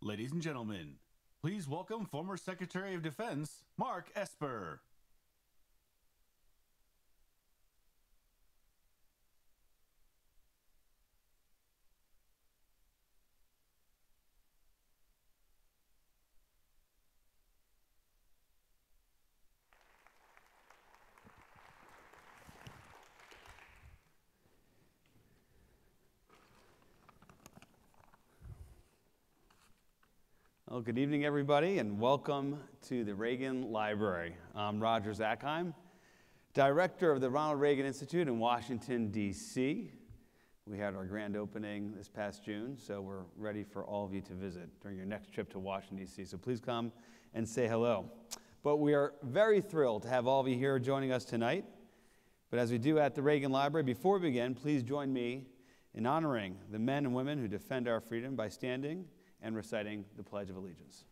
Ladies and gentlemen, please welcome former Secretary of Defense, Mark Esper. Well, good evening, everybody, and welcome to the Reagan Library. I'm Roger Zackheim, Director of the Ronald Reagan Institute in Washington, D.C. We had our grand opening this past June, so we're ready for all of you to visit during your next trip to Washington, D.C. So please come and say hello. But we are very thrilled to have all of you here joining us tonight. But as we do at the Reagan Library, before we begin, please join me in honoring the men and women who defend our freedom by standing and reciting the Pledge of Allegiance.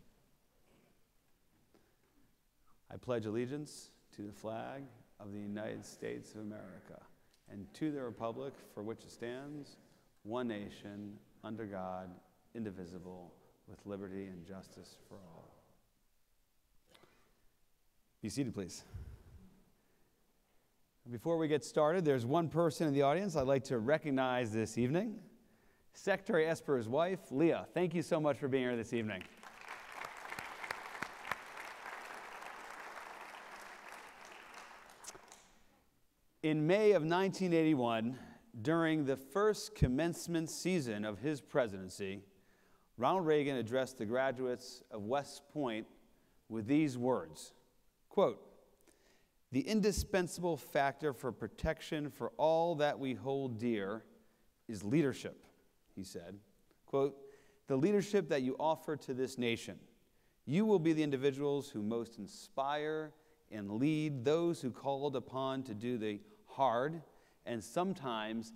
I pledge allegiance to the flag of the United States of America and to the republic for which it stands, one nation, under God, indivisible, with liberty and justice for all. Be seated, please. Before we get started, there's one person in the audience I'd like to recognize this evening. Secretary Esper's wife, Leah. Thank you so much for being here this evening. In May of 1981, during the first commencement season of his presidency, Ronald Reagan addressed the graduates of West Point with these words, quote, "The indispensable factor for protection for all that we hold dear is leadership," he said, quote, "the leadership that you offer to this nation. You will be the individuals who most inspire and lead those who called upon to do the hard and sometimes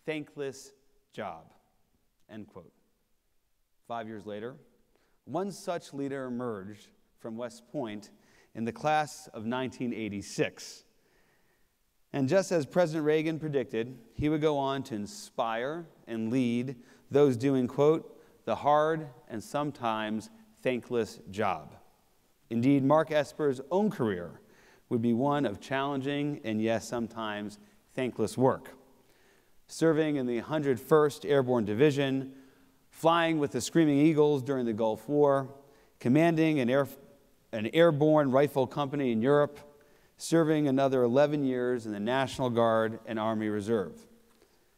thankless job," end quote. 5 years later, one such leader emerged from West Point in the class of 1986. And just as President Reagan predicted, he would go on to inspire and lead those doing, quote, "the hard and sometimes thankless job." Indeed, Mark Esper's own career would be one of challenging and, yes, sometimes thankless work. Serving in the 101st Airborne Division, flying with the Screaming Eagles during the Gulf War, commanding an airborne rifle company in Europe, serving another 11 years in the National Guard and Army Reserve.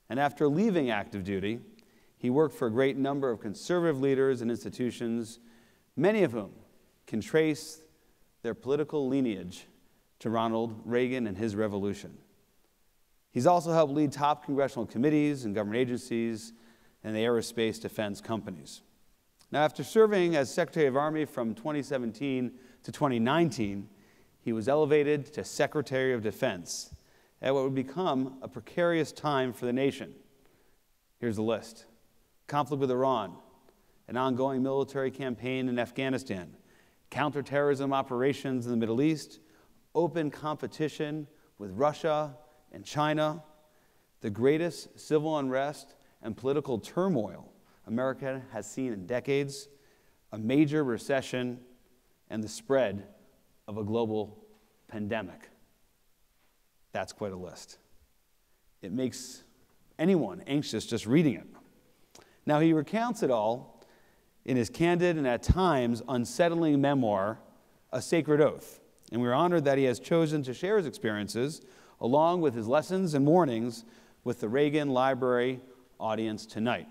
And after leaving active duty, he worked for a great number of conservative leaders and institutions, many of whom can trace their political lineage to Ronald Reagan and his revolution. He's also helped lead top congressional committees and government agencies and the aerospace defense companies. Now, after serving as Secretary of Army from 2017 to 2019, he was elevated to Secretary of Defense at what would become a precarious time for the nation. Here's the list: conflict with Iran, an ongoing military campaign in Afghanistan, counterterrorism operations in the Middle East, open competition with Russia and China, the greatest civil unrest and political turmoil America has seen in decades, a major recession, and the spread of a global pandemic. That's quite a list. It makes anyone anxious just reading it. Now, he recounts it all in his candid and at times unsettling memoir, A Sacred Oath. And we're honored that he has chosen to share his experiences along with his lessons and warnings with the Reagan Library audience tonight.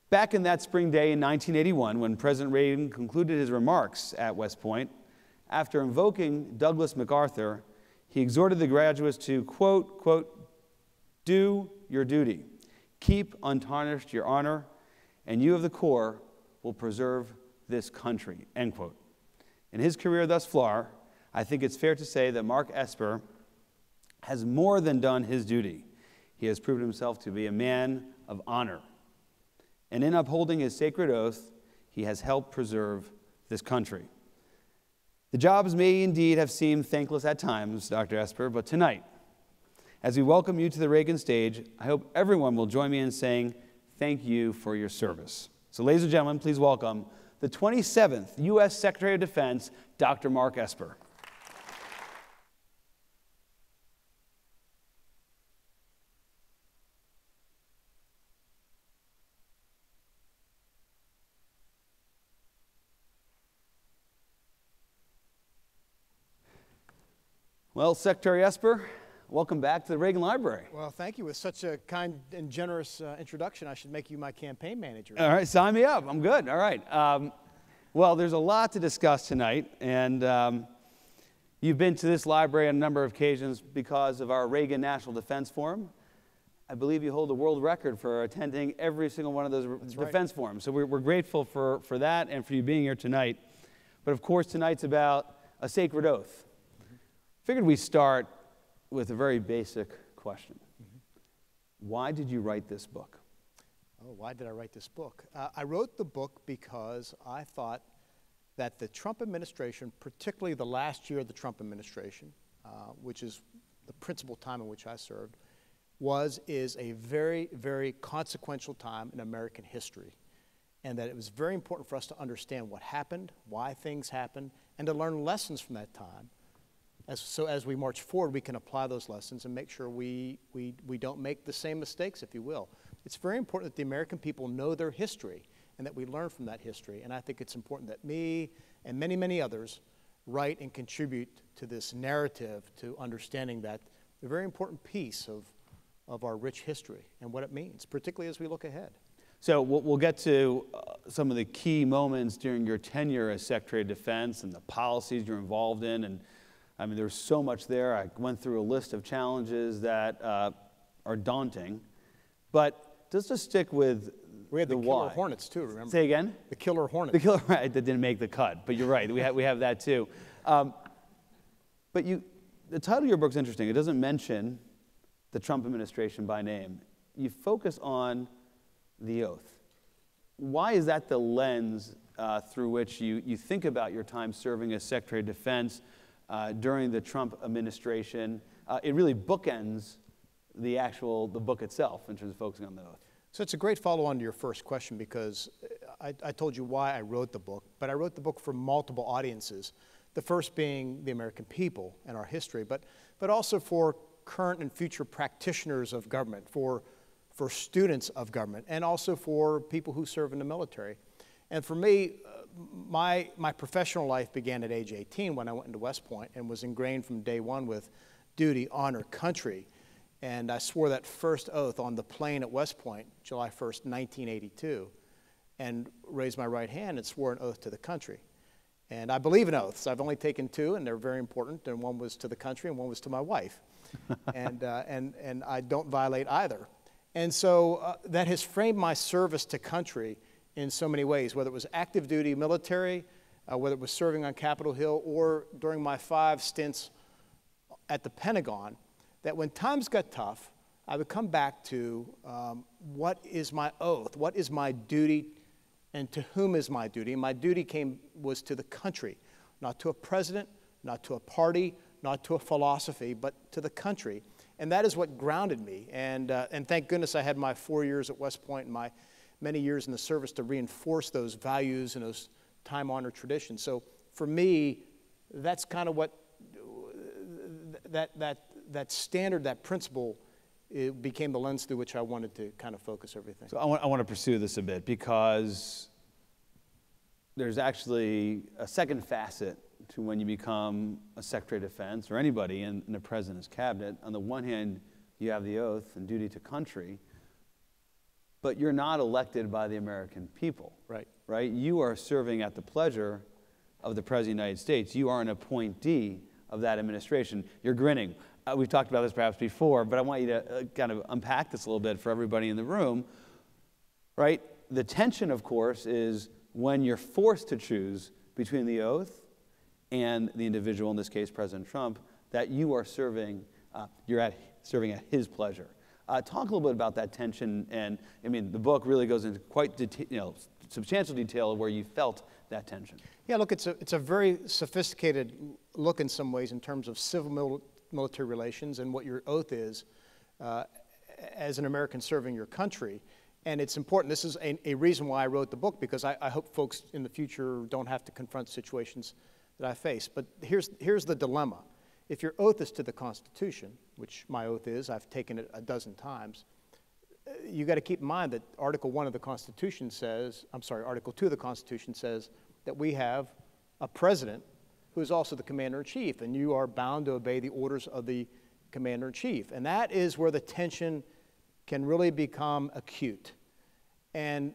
Back in that spring day in 1981, when President Reagan concluded his remarks at West Point, after invoking Douglas MacArthur, he exhorted the graduates to, quote, "do your duty, keep untarnished your honor, and you of the Corps will preserve this country," end quote. In his career thus far, I think it's fair to say that Mark Esper has more than done his duty. He has proven himself to be a man of honor. And in upholding his sacred oath, he has helped preserve this country. The jobs may indeed have seemed thankless at times, Dr. Esper, but tonight, as we welcome you to the Reagan stage, I hope everyone will join me in saying thank you for your service. So ladies and gentlemen, please welcome the 27th U.S. Secretary of Defense, Dr. Mark Esper. Well, Secretary Esper, welcome back to the Reagan Library. Well, thank you. With such a kind and generous introduction, I should make you my campaign manager. All right, sign me up. I'm good. All right. Well, there's a lot to discuss tonight, and you've been to this library on a number of occasions because of our Reagan National Defense Forum. I believe you hold the world record for attending every single one of those defense forums. So we're grateful for that and for you being here tonight. But of course, tonight's about a sacred oath. Figured we'd start with a very basic question. Why did you write this book? Oh, why did I write this book? I wrote the book because I thought that the Trump administration, particularly the last year of the Trump administration, which is the principal time in which I served, is a very, very consequential time in American history. And that it was very important for us to understand what happened, why things happened, and to learn lessons from that time. So as we march forward, we can apply those lessons and make sure we don't make the same mistakes, if you will. It's very important that the American people know their history and that we learn from that history. And I think it's important that me and many, many others write and contribute to this narrative, to understanding that a very important piece of our rich history and what it means, particularly as we look ahead. So we'll get to some of the key moments during your tenure as Secretary of Defense and the policies you're involved in. And I mean, there's so much there. I went through a list of challenges that are daunting. But just to stick with we had the why. Killer Hornets, too, remember? Say again? The Killer Hornets. The Killer, right, that didn't make the cut. But you're right, we have that, too. But the title of your book's interesting. It doesn't mention the Trump administration by name. You focus on the oath. Why is that the lens through which you think about your time serving as Secretary of Defense during the Trump administration? It really bookends the book itself in terms of focusing on the oath. So it's a great follow-on to your first question because I told you why I wrote the book, but I wrote the book for multiple audiences. The first being the American people and our history, but also for current and future practitioners of government, for students of government, and also for people who serve in the military. And for me, my professional life began at age 18 when I went into West Point and was ingrained from day one with duty, honor, country. And I swore that first oath on the plane at West Point, July 1st, 1982, and raised my right hand and swore an oath to the country. And I believe in oaths. I've only taken two, and they're very important, and one was to the country and one was to my wife. and I don't violate either. And so that has framed my service to country in so many ways, whether it was active duty military, whether it was serving on Capitol Hill, or during my 5 stints at the Pentagon, that when times got tough, I would come back to what is my oath, what is my duty, and to whom is my duty? And my duty was to the country, not to a president, not to a party, not to a philosophy, but to the country. And that is what grounded me. And thank goodness I had my 4 years at West Point and my many years in the service to reinforce those values and those time-honored traditions. So for me, that's kind of what that standard, that principle, it became the lens through which I wanted to kind of focus everything. So I want to pursue this a bit because there's actually a second facet to when you become a Secretary of Defense or anybody in the President's cabinet. On the one hand, you have the oath and duty to country, but you're not elected by the American people. Right. Right? You are serving at the pleasure of the President of the United States. You are an appointee of that administration. You're grinning. We've talked about this perhaps before, but I want you to kind of unpack this a little bit for everybody in the room. Right? The tension, of course, is when you're forced to choose between the oath and the individual, in this case President Trump, that you are serving, serving at his pleasure. Talk a little bit about that tension, and I mean, the book really goes into quite substantial detail of where you felt that tension. Yeah, look, it's a very sophisticated look in some ways in terms of civil military relations and what your oath is as an American serving your country. And it's important. This is a reason why I wrote the book, because I hope folks in the future don't have to confront situations that I face. But here's the dilemma. If your oath is to the Constitution, which my oath is, I've taken it a dozen times, you got to keep in mind that Article 1 of the Constitution says, Article 2 of the Constitution says that we have a president who is also the commander-in-chief, and you are bound to obey the orders of the commander-in-chief. And that is where the tension can really become acute. And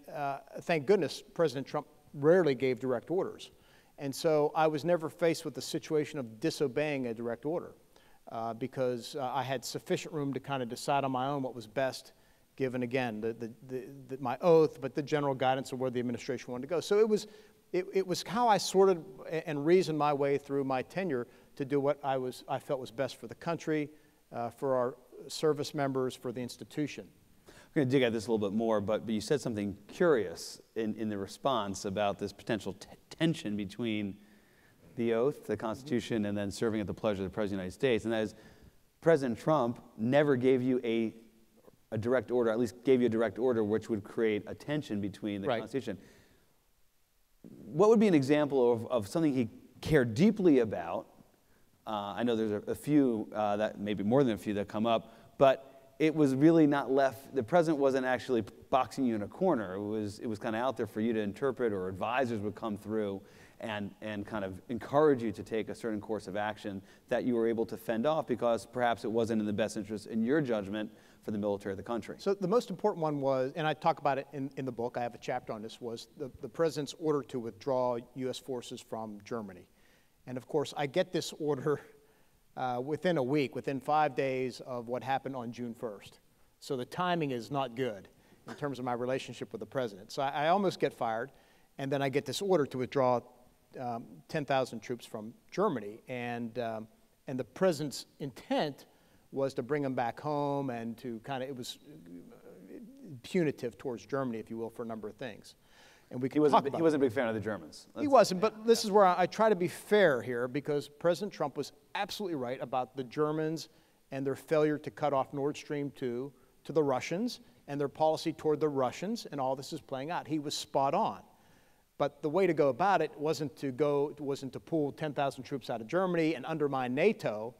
thank goodness President Trump rarely gave direct orders. And so I was never faced with the situation of disobeying a direct order because I had sufficient room to kind of decide on my own what was best, given, again, my oath, but the general guidance of where the administration wanted to go. So it was how I sorted and reasoned my way through my tenure to do what I felt was best for the country, for our service members, for the institution. I'm going to dig at this a little bit more, but you said something curious in the response about this potential tension between the oath, the Constitution, and then serving at the pleasure of the President of the United States. And that is, President Trump never gave you a direct order, at least gave you a direct order which would create a tension between the Constitution. What would be an example of something he cared deeply about? I know there's a few, that maybe more than a few that come up, but it was really not left, the president wasn't actually boxing you in a corner. It was kind of out there for you to interpret, or advisors would come through and kind of encourage you to take a certain course of action that you were able to fend off because perhaps it wasn't in the best interest, in your judgment, for the military of the country. So the most important one was, and I talk about it in the book, I have a chapter on this, was the president's order to withdraw U.S. forces from Germany. And of course, I get this order within a week, within 5 days of what happened on June 1st. So the timing is not good in terms of my relationship with the president. So I almost get fired, and then I get this order to withdraw 10,000 troops from Germany. And the president's intent was to bring them back home and to kind of, it was punitive towards Germany, if you will, for a number of things. And we can talk about it. He wasn't a big fan of the Germans. He wasn't, but this is where I try to be fair here, because President Trump was absolutely right about the Germans and their failure to cut off Nord Stream 2 to the Russians and their policy toward the Russians, and all this is playing out. He was spot on. But the way to go about it wasn't to pull 10,000 troops out of Germany and undermine NATO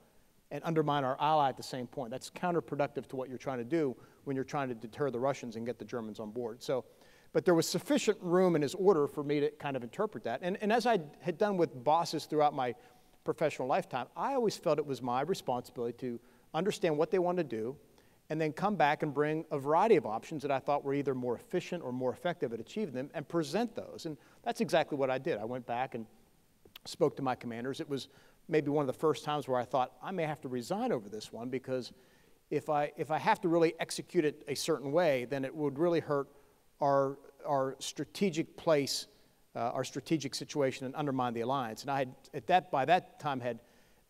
and undermine our ally at the same point. That's counterproductive to what you're trying to do when you're trying to deter the Russians and get the Germans on board. So, but there was sufficient room in his order for me to kind of interpret that. And as I had done with bosses throughout my professional lifetime, I always felt it was my responsibility to understand what they wanted to do and then come back and bring a variety of options that I thought were either more efficient or more effective at achieving them and present those. And that's exactly what I did. I went back and spoke to my commanders. It was maybe one of the first times where I thought, I may have to resign over this one, because if I have to really execute it a certain way, then it would really hurt our strategic place, our strategic situation, and undermine the alliance. And I had, by that time, had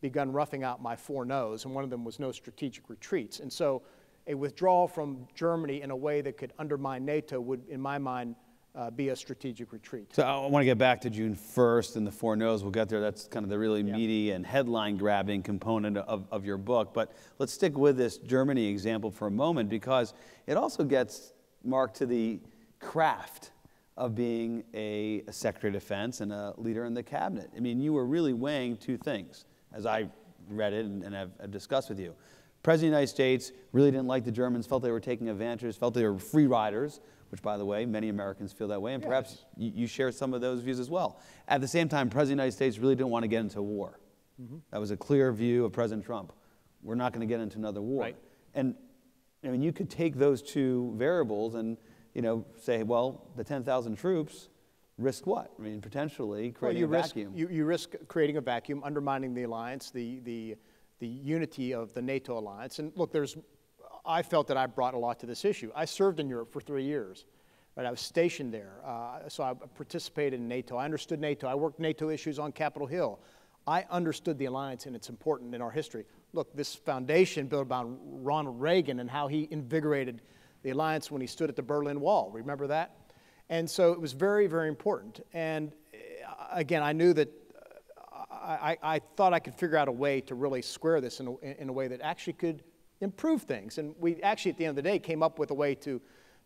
begun roughing out my 4 no's, and one of them was no strategic retreats. And so a withdrawal from Germany in a way that could undermine NATO would, in my mind, be a strategic retreat. So I want to get back to June 1st and the 4 no's. We'll get there. That's kind of the really meaty and headline-grabbing component of your book. But let's stick with this Germany example for a moment, because it also gets, Mark, to the craft of being a Secretary of Defense and a leader in the cabinet. I mean, you were really weighing 2 things, as I read it and have discussed with you. President of the United States really didn't like the Germans, felt they were taking advantage, felt they were free riders, which, by the way, many Americans feel that way, and perhaps you share some of those views as well. At the same time, President of the United States really didn't want to get into war. That was a clear view of President Trump. We're not going to get into another war. Right. And I mean, you could take those 2 variables and, you know, say, well, the 10,000 troops risk what? I mean, potentially creating a vacuum. You risk creating a vacuum, undermining the alliance, the unity of the NATO alliance. And look, I felt that I brought a lot to this issue. I served in Europe for 3 years. Right? I was stationed there, so I participated in NATO. I understood NATO. I worked NATO issues on Capitol Hill. I understood the alliance, and it's important in our history. Look, this foundation built by Ronald Reagan and how he invigorated the alliance when he stood at the Berlin Wall. Remember that? And so it was very, very important. And again, I knew that I thought I could figure out a way to really square this in a way that actually could improve things. And we actually, at the end of the day, came up with a way to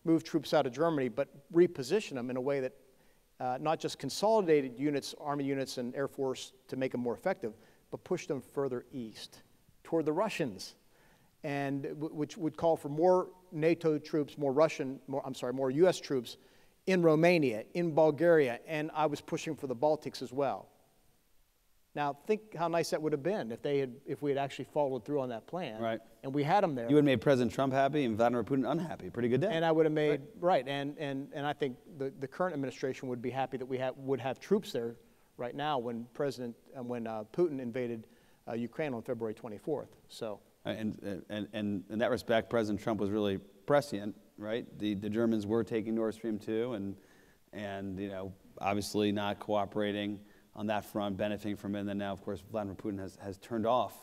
move troops out of Germany, but reposition them in a way that not just consolidated units, Army units and Air Force to make them more effective, but pushed them further east toward the Russians, and which would call for more NATO troops, more U.S. troops in Romania, in Bulgaria, and I was pushing for the Baltics as well. Now, think how nice that would have been if we had actually followed through on that plan. Right. And we had them there. You would have made President Trump happy and Vladimir Putin unhappy. Pretty good day. And I would have made, right, and I think the current administration would be happy that we would have troops there right now when Putin invaded Ukraine on February 24th. So. And in that respect, President Trump was really prescient, right? The Germans were taking Nord Stream 2 and you know, obviously not cooperating on that front, benefiting from it. And then now, of course, Vladimir Putin has turned off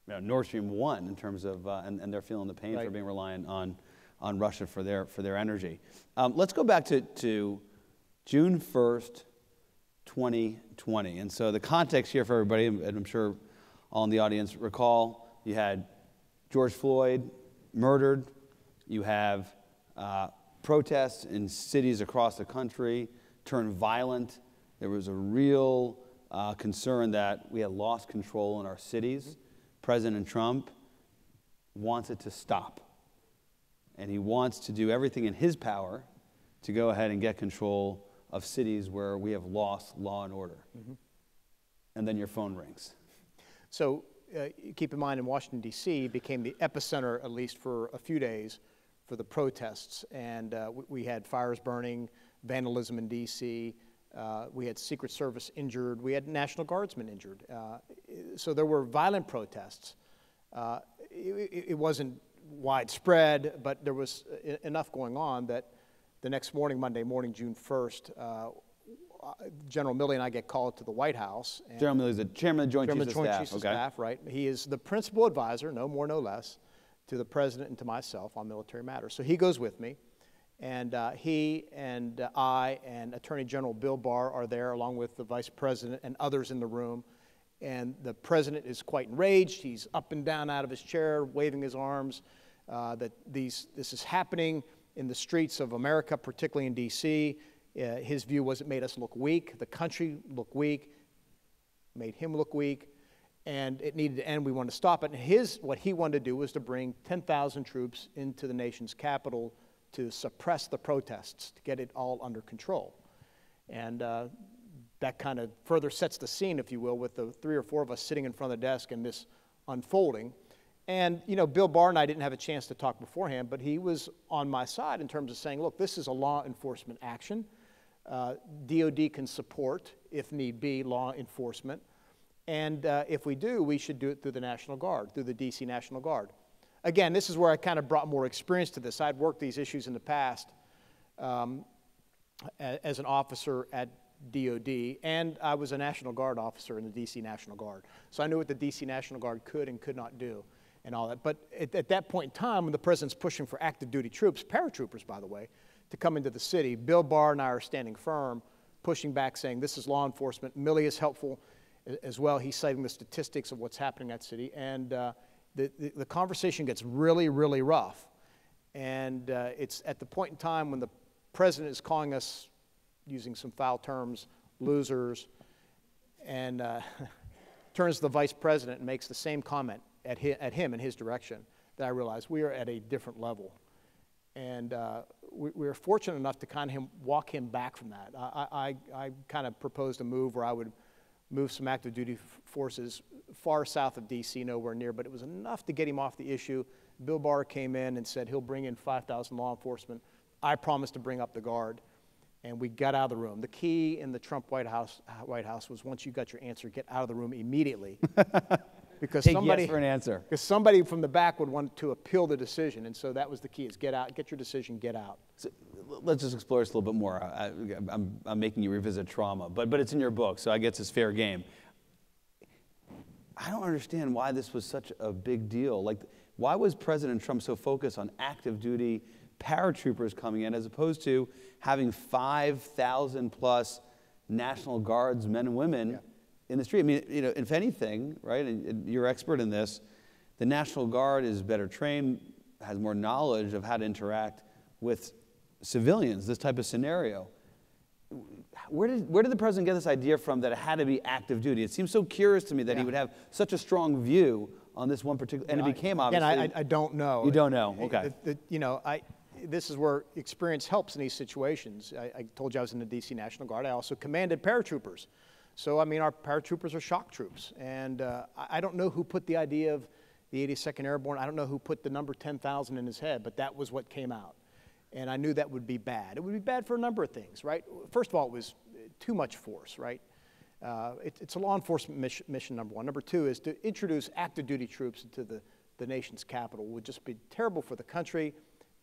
Nord Stream 1 in terms of, and they're feeling the pain for being reliant on Russia for their energy. Let's go back to June 1st, 2020. And so the context here for everybody, and I'm sure all in the audience recall, you had George Floyd murdered. You have protests in cities across the country turned violent. There was a real concern that we had lost control in our cities. President Trump wants it to stop. And he wants to do everything in his power to go ahead and get control of cities where we have lost law and order. Mm-hmm. And then your phone rings. So keep in mind, in Washington, D.C. became the epicenter, at least for a few days, for the protests. And we had fires burning, vandalism in D.C., we had Secret Service injured. We had National Guardsmen injured. So there were violent protests. It wasn't widespread, but there was enough going on that the next morning, Monday morning, June 1st, General Milley and I get called to the White House. General Milley is the chairman of the Joint Chiefs of Staff. Right. He is the principal advisor, no more, no less, to the president and to myself on military matters. So he goes with me. And he and I and Attorney General Bill Barr are there, along with the Vice President and others in the room. And the President is quite enraged. He's up and down out of his chair, waving his arms, that this is happening in the streets of America, particularly in D.C. His view was it made us look weak, the country look weak, made him look weak, and it needed to end. We wanted to stop it. And what he wanted to do was to bring 10,000 troops into the nation's capital to suppress the protests, to get it all under control. And that kind of further sets the scene, if you will, with the 3 or 4 of us sitting in front of the desk and this unfolding. And, you know, Bill Barr and I didn't have a chance to talk beforehand, but he was on my side in terms of saying, look, this is a law enforcement action. DOD can support, if need be, law enforcement. And if we do, we should do it through the National Guard, through the D.C. National Guard. Again, this is where I kind of brought more experience to this. I'd worked these issues in the past as an officer at DOD, and I was a National Guard officer in the D.C. National Guard. So I knew what the D.C. National Guard could and could not do and all that. But at that point in time, when the president's pushing for active duty troops, paratroopers, by the way, to come into the city, Bill Barr and I are standing firm, pushing back, saying this is law enforcement. Milley is helpful as well. He's citing the statistics of what's happening in that city. And the conversation gets really, really rough. And it's at the point in time when the president is calling us, using some foul terms, losers, and turns to the vice president and makes the same comment at him in his direction, that I realized we are at a different level. And we were fortunate enough to kind of walk him back from that. I kind of proposed a move where I would move some active duty forces far south of D.C., nowhere near, but it was enough to get him off the issue. Bill Barr came in and said he'll bring in 5,000 law enforcement. I promised to bring up the guard, and we got out of the room. The key in the Trump White House was once you got your answer, get out of the room immediately. Because somebody, yes for an answer. Because somebody from the back would want to appeal the decision, and so that was the key: is get out, get your decision, get out. So let's just explore this a little bit more. I'm making you revisit trauma, but it's in your book, so I guess it's fair game. I don't understand why this was such a big deal. Like, why was President Trump so focused on active duty paratroopers coming in, as opposed to having 5,000 plus National Guards men and women in the street? I mean, you know, if anything, right, and you're expert in this, the National Guard is better trained, has more knowledge of how to interact with civilians, this type of scenario. Where did the president get this idea from that it had to be active duty? It seems so curious to me that he would have such a strong view on this one particular, and it became obviously. And I don't know. You don't know, okay. This is where experience helps in these situations. I told you I was in the DC National Guard. I also commanded paratroopers. So, I mean, our paratroopers are shock troops. And I don't know who put the idea of the 82nd Airborne. I don't know who put the number 10,000 in his head, but that was what came out. And I knew that would be bad. It would be bad for a number of things, right? First of all, it was too much force, right? It's a law enforcement mission, number one. Number two is to introduce active duty troops into the nation's capital would just be terrible for the country,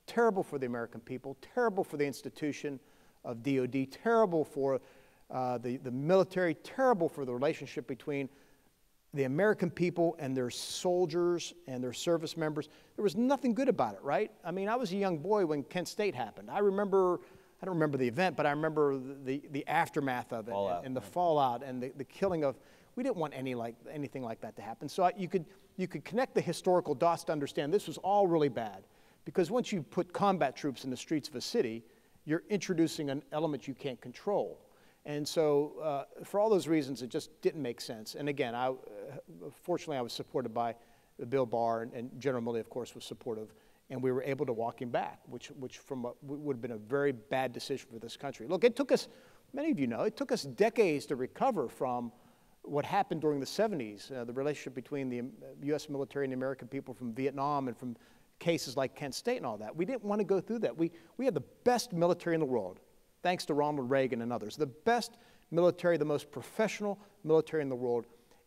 terrible for the American people, terrible for the institution of DOD, terrible for the military, terrible for the relationship between the American people and their soldiers and their service members. There was nothing good about it, right? I mean, I was a young boy when Kent State happened. I don't remember the event, but I remember the aftermath of it and the fallout and the killing of, we didn't want anything like that to happen. So you could connect the historical dots to understand this was all really bad. Because once you put combat troops in the streets of a city, you're introducing an element you can't control. And so for all those reasons, it just didn't make sense. And again, fortunately, I was supported by Bill Barr, and General Milley, of course, was supportive. And we were able to walk him back, which would have been a very bad decision for this country. Look, it took us, many of you know, it took us decades to recover from what happened during the 70s, the relationship between the U.S. military and the American people from Vietnam and from cases like Kent State and all that. We didn't want to go through that. We had the best military in the world, thanks to Ronald Reagan and others. The best military, the most professional military in the world.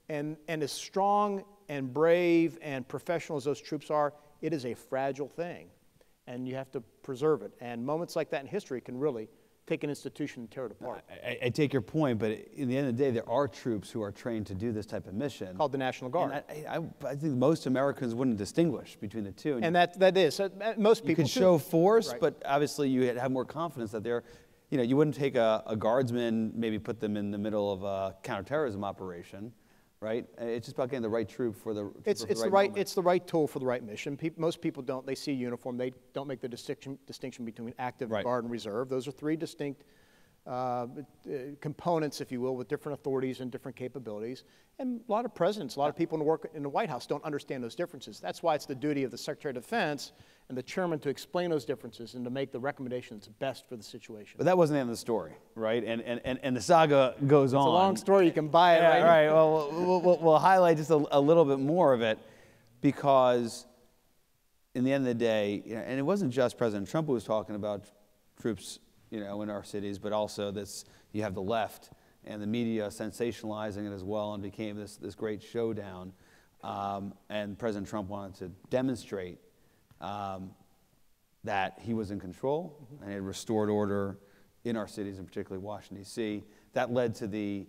And as strong and brave and professional as those troops are, it is a fragile thing. And you have to preserve it. And moments like that in history can really take an institution and tear it apart. I take your point, but in the end of the day, there are troops who are trained to do this type of mission. Called the National Guard. And I think most Americans wouldn't distinguish between the two. And that is. Most people You could show force, right, but obviously you have more confidence that they're, you wouldn't take a guardsman, maybe put them in the middle of a counterterrorism operation, right? It's just about getting the right troop for the It's the right tool for the right mission. Most people don't. They see a uniform. They don't make the distinction between active, right, guard, and reserve. Those are three distinct components, if you will, with different authorities and different capabilities. And a lot of presidents, a lot of people who work in the White House don't understand those differences. That's why it's the duty of the Secretary of Defense and the chairman to explain those differences and to make the recommendations best for the situation. But that wasn't the end of the story, right? And the saga goes on. It's a long story. You can buy it. Yeah, right. Well, we'll highlight just a little bit more of it, because in the end of the day, and it wasn't just President Trump who was talking about troops, in our cities, but also you have the left and the media sensationalizing it as well, and became this great showdown. And President Trump wanted to demonstrate that he was in control, and had restored order in our cities, and particularly Washington, D.C. That led to the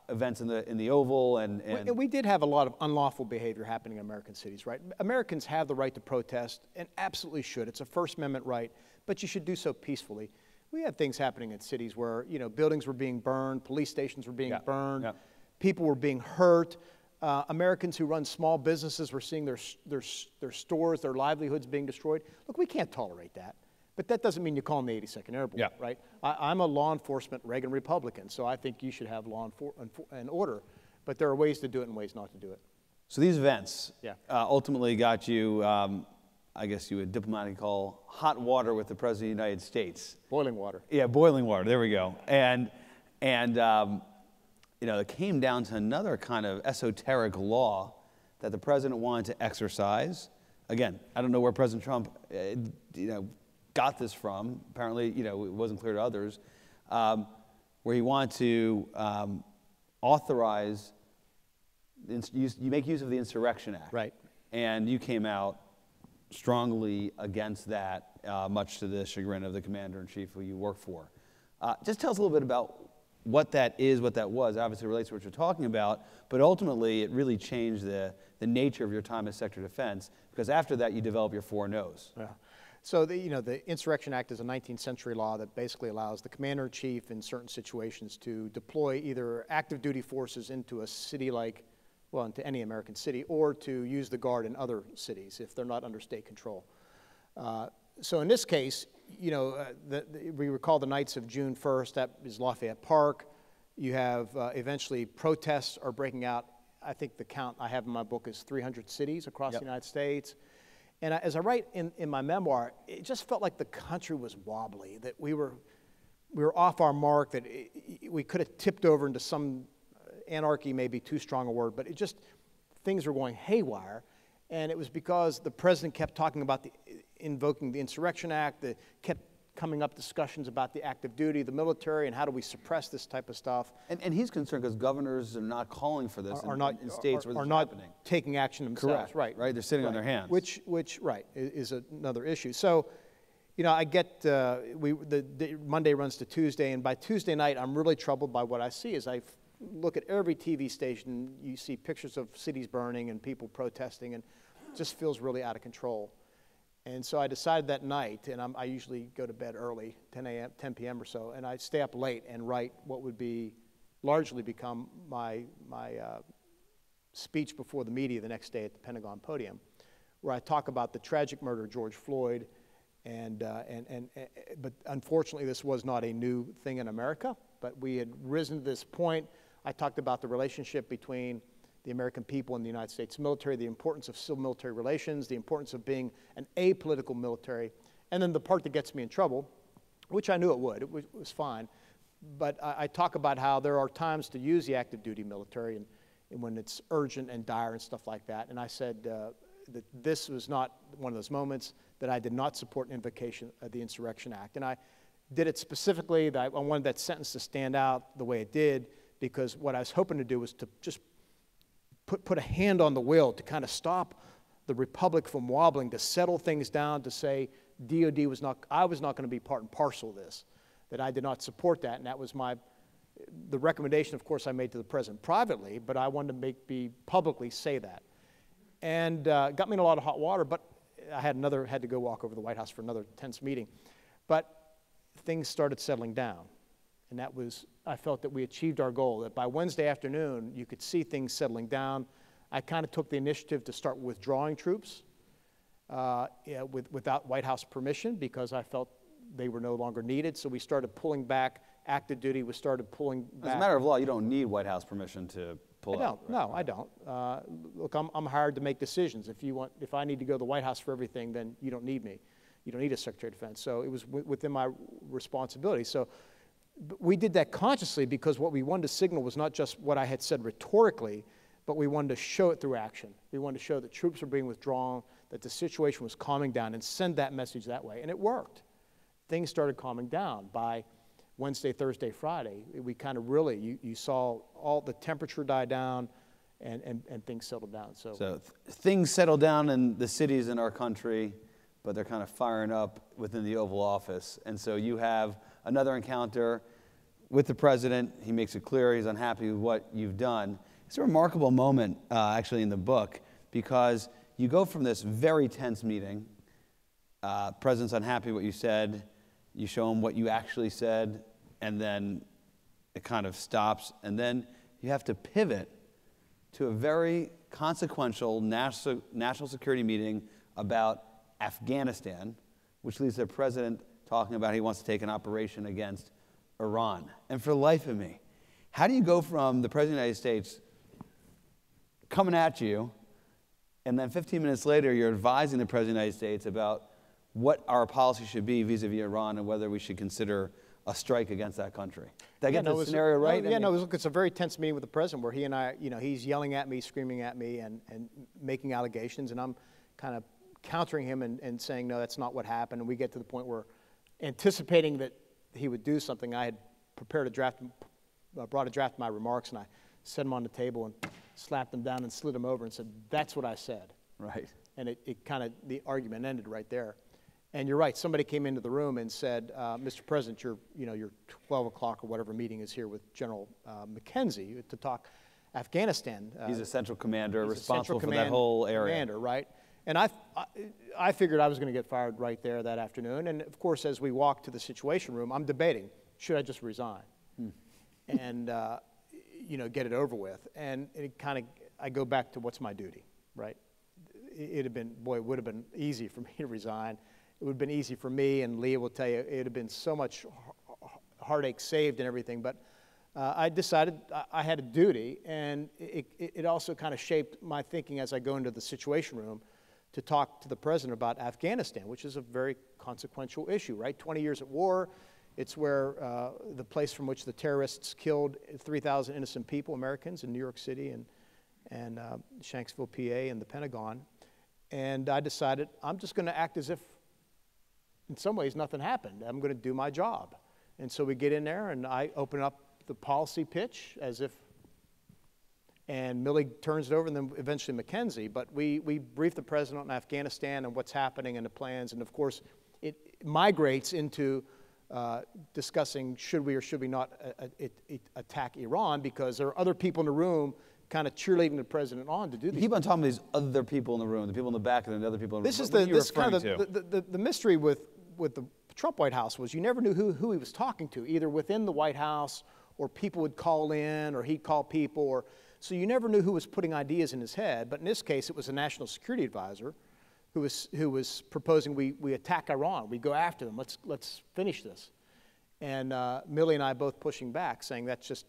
events in the Oval, and we did have a lot of unlawful behavior happening in American cities, right? Americans have the right to protest, and absolutely should. It's a First Amendment right, but you should do so peacefully. We had things happening in cities where buildings were being burned, police stations were being burned, people were being hurt. Americans who run small businesses were seeing their stores, their livelihoods being destroyed. Look, we can't tolerate that. But that doesn't mean you call them the 82nd Airborne, right? I'm a law enforcement Reagan Republican, so I think you should have law and order. But there are ways to do it and ways not to do it. So these events ultimately got you, I guess you would diplomatically call, hot water with the President of the United States. Boiling water. Yeah, boiling water. There we go. And it came down to another kind of esoteric law that the president wanted to exercise. Again, I don't know where President Trump, got this from. Apparently, it wasn't clear to others, where he wanted to authorize, you make use of the Insurrection Act. Right. And you came out strongly against that, much to the chagrin of the commander-in-chief who you work for. Just tell us a little bit about what that is, what that was. Obviously, it relates to what you're talking about, but ultimately, it really changed the nature of your time as Secretary of Defense, because after that, you develop your 4 no's. Yeah. So the Insurrection Act is a 19th century law that basically allows the commander-in-chief in certain situations to deploy either active duty forces into a city into any American city, or to use the Guard in other cities if they're not under state control. So in this case, we recall the nights of June 1st, that is Lafayette Park. You have eventually protests are breaking out. I think the count I have in my book is 300 cities across the United States. And as I write in my memoir, it just felt like the country was wobbly, that we were off our mark, that we could have tipped over into some anarchy, may be too strong a word, but things were going haywire. And it was because the president kept talking about invoking the Insurrection Act, kept coming up discussions about the active duty, the military, and how do we suppress this type of stuff. And he's concerned because governors are not calling for this in states where this is not happening. Taking action themselves. Correct. Right. They're sitting on their hands. Which is another issue. So, I get the Monday runs to Tuesday, and by Tuesday night, I'm really troubled by what I see. As I look at every TV station, you see pictures of cities burning and people protesting, and it just feels really out of control. And so I decided that night, and I usually go to bed early, 10 p.m. or so, and I stay up late and write what would largely become my speech before the media the next day at the Pentagon podium, where I talk about the tragic murder of George Floyd, but unfortunately this was not a new thing in America, but we had risen to this point. I talked about the relationship between the American people and the United States military, the importance of civil-military relations, the importance of being an apolitical military, and then the part that gets me in trouble, which I knew it would, it was fine, but I talk about how there are times to use the active duty military and when it's urgent and dire and stuff like that, and I said that this was not one of those moments, that I did not support an invocation of the Insurrection Act, and I did it specifically, that I wanted that sentence to stand out the way it did, because what I was hoping to do was to just put a hand on the wheel to kind of stop the Republic from wobbling, to settle things down, to say I was not going to be part and parcel of this, that I did not support that, and that was the recommendation, of course, I made to the president privately, but I wanted to publicly say that. And got me in a lot of hot water, but I had to go walk over the White House for another tense meeting. But things started settling down. And I felt that we achieved our goal, that by Wednesday afternoon, you could see things settling down. I kind of took the initiative to start withdrawing troops without White House permission, because I felt they were no longer needed. So we started pulling back active duty. We started pulling back. As a matter of law, you don't need White House permission to pull out. Right? No, I don't. Look, I'm hired to make decisions. If I need to go to the White House for everything, then you don't need me. You don't need a Secretary of Defense. So it was within my responsibility. So we did that consciously, because what we wanted to signal was not just what I had said rhetorically, but we wanted to show it through action. We wanted to show that troops were being withdrawn, that the situation was calming down, and send that message that way. And it worked. Things started calming down by Wednesday, Thursday, Friday. We kind of really, you saw all the temperature die down, and things settled down. So things settle down in the cities in our country, but they're kind of firing up within the Oval Office. And so you have another encounter with the president. He makes it clear he's unhappy with what you've done. It's a remarkable moment, actually, in the book, because you go from this very tense meeting, president's unhappy with what you said, you show him what you actually said, and then it kind of stops, and then you have to pivot to a very consequential national security meeting about Afghanistan, which leads to the president talking about he wants to take an operation against Iran. And for the life of me, how do you go from the President of the United States coming at you, and then 15 minutes later you're advising the President of the United States about what our policy should be vis-a-vis Iran and whether we should consider a strike against that country? Did I get the scenario right? It's a very tense meeting with the president where he and I, he's yelling at me, screaming at me, and making allegations, and I'm kind of countering him and saying, no, that's not what happened. And we get to the point where, anticipating that he would do something, I had prepared brought a draft of my remarks, and I set them on the table and slapped them down and slid them over and said, that's what I said. Right. And the argument ended right there. And you're right, somebody came into the room and said, Mr. President, your 12 o'clock or whatever meeting is here with General McKenzie to talk Afghanistan. He's a central commander responsible for that whole area. Commander, right? And I figured I was going to get fired right there that afternoon. And of course, as we walked to the Situation Room, I'm debating, should I just resign and get it over with? And I go back to what's my duty, right? It would have been easy for me to resign. it would have been easy for me, and Leah will tell you, it would have been so much heartache saved and everything. But I decided I had a duty, and it also kind of shaped my thinking as I go into the Situation Room to talk to the president about Afghanistan, which is a very consequential issue, right? 20 years at war. It's where the place from which the terrorists killed 3,000 innocent people, Americans, in New York City and Shanksville, PA, and the Pentagon. And I decided I'm just going to act as if, in some ways, nothing happened. I'm going to do my job. And so we get in there, and I open up the policy pitch as if, and Millie turns it over, and then eventually Mackenzie. But we brief the president on Afghanistan and what's happening and the plans. And of course, it migrates into discussing should we or should we not attack Iran, because there are other people in the room kind of cheerleading the president on to do this. You keep on talking about these other people in the room, the people in the back and the other people in the room. This is the mystery with the Trump White House was you never knew who he was talking to, either within the White House or people would call in or he'd call people, or so you never knew who was putting ideas in his head. But in this case, it was a national security advisor who was proposing we attack Iran, we go after them, let's finish this. And Millie and I both pushing back, saying that just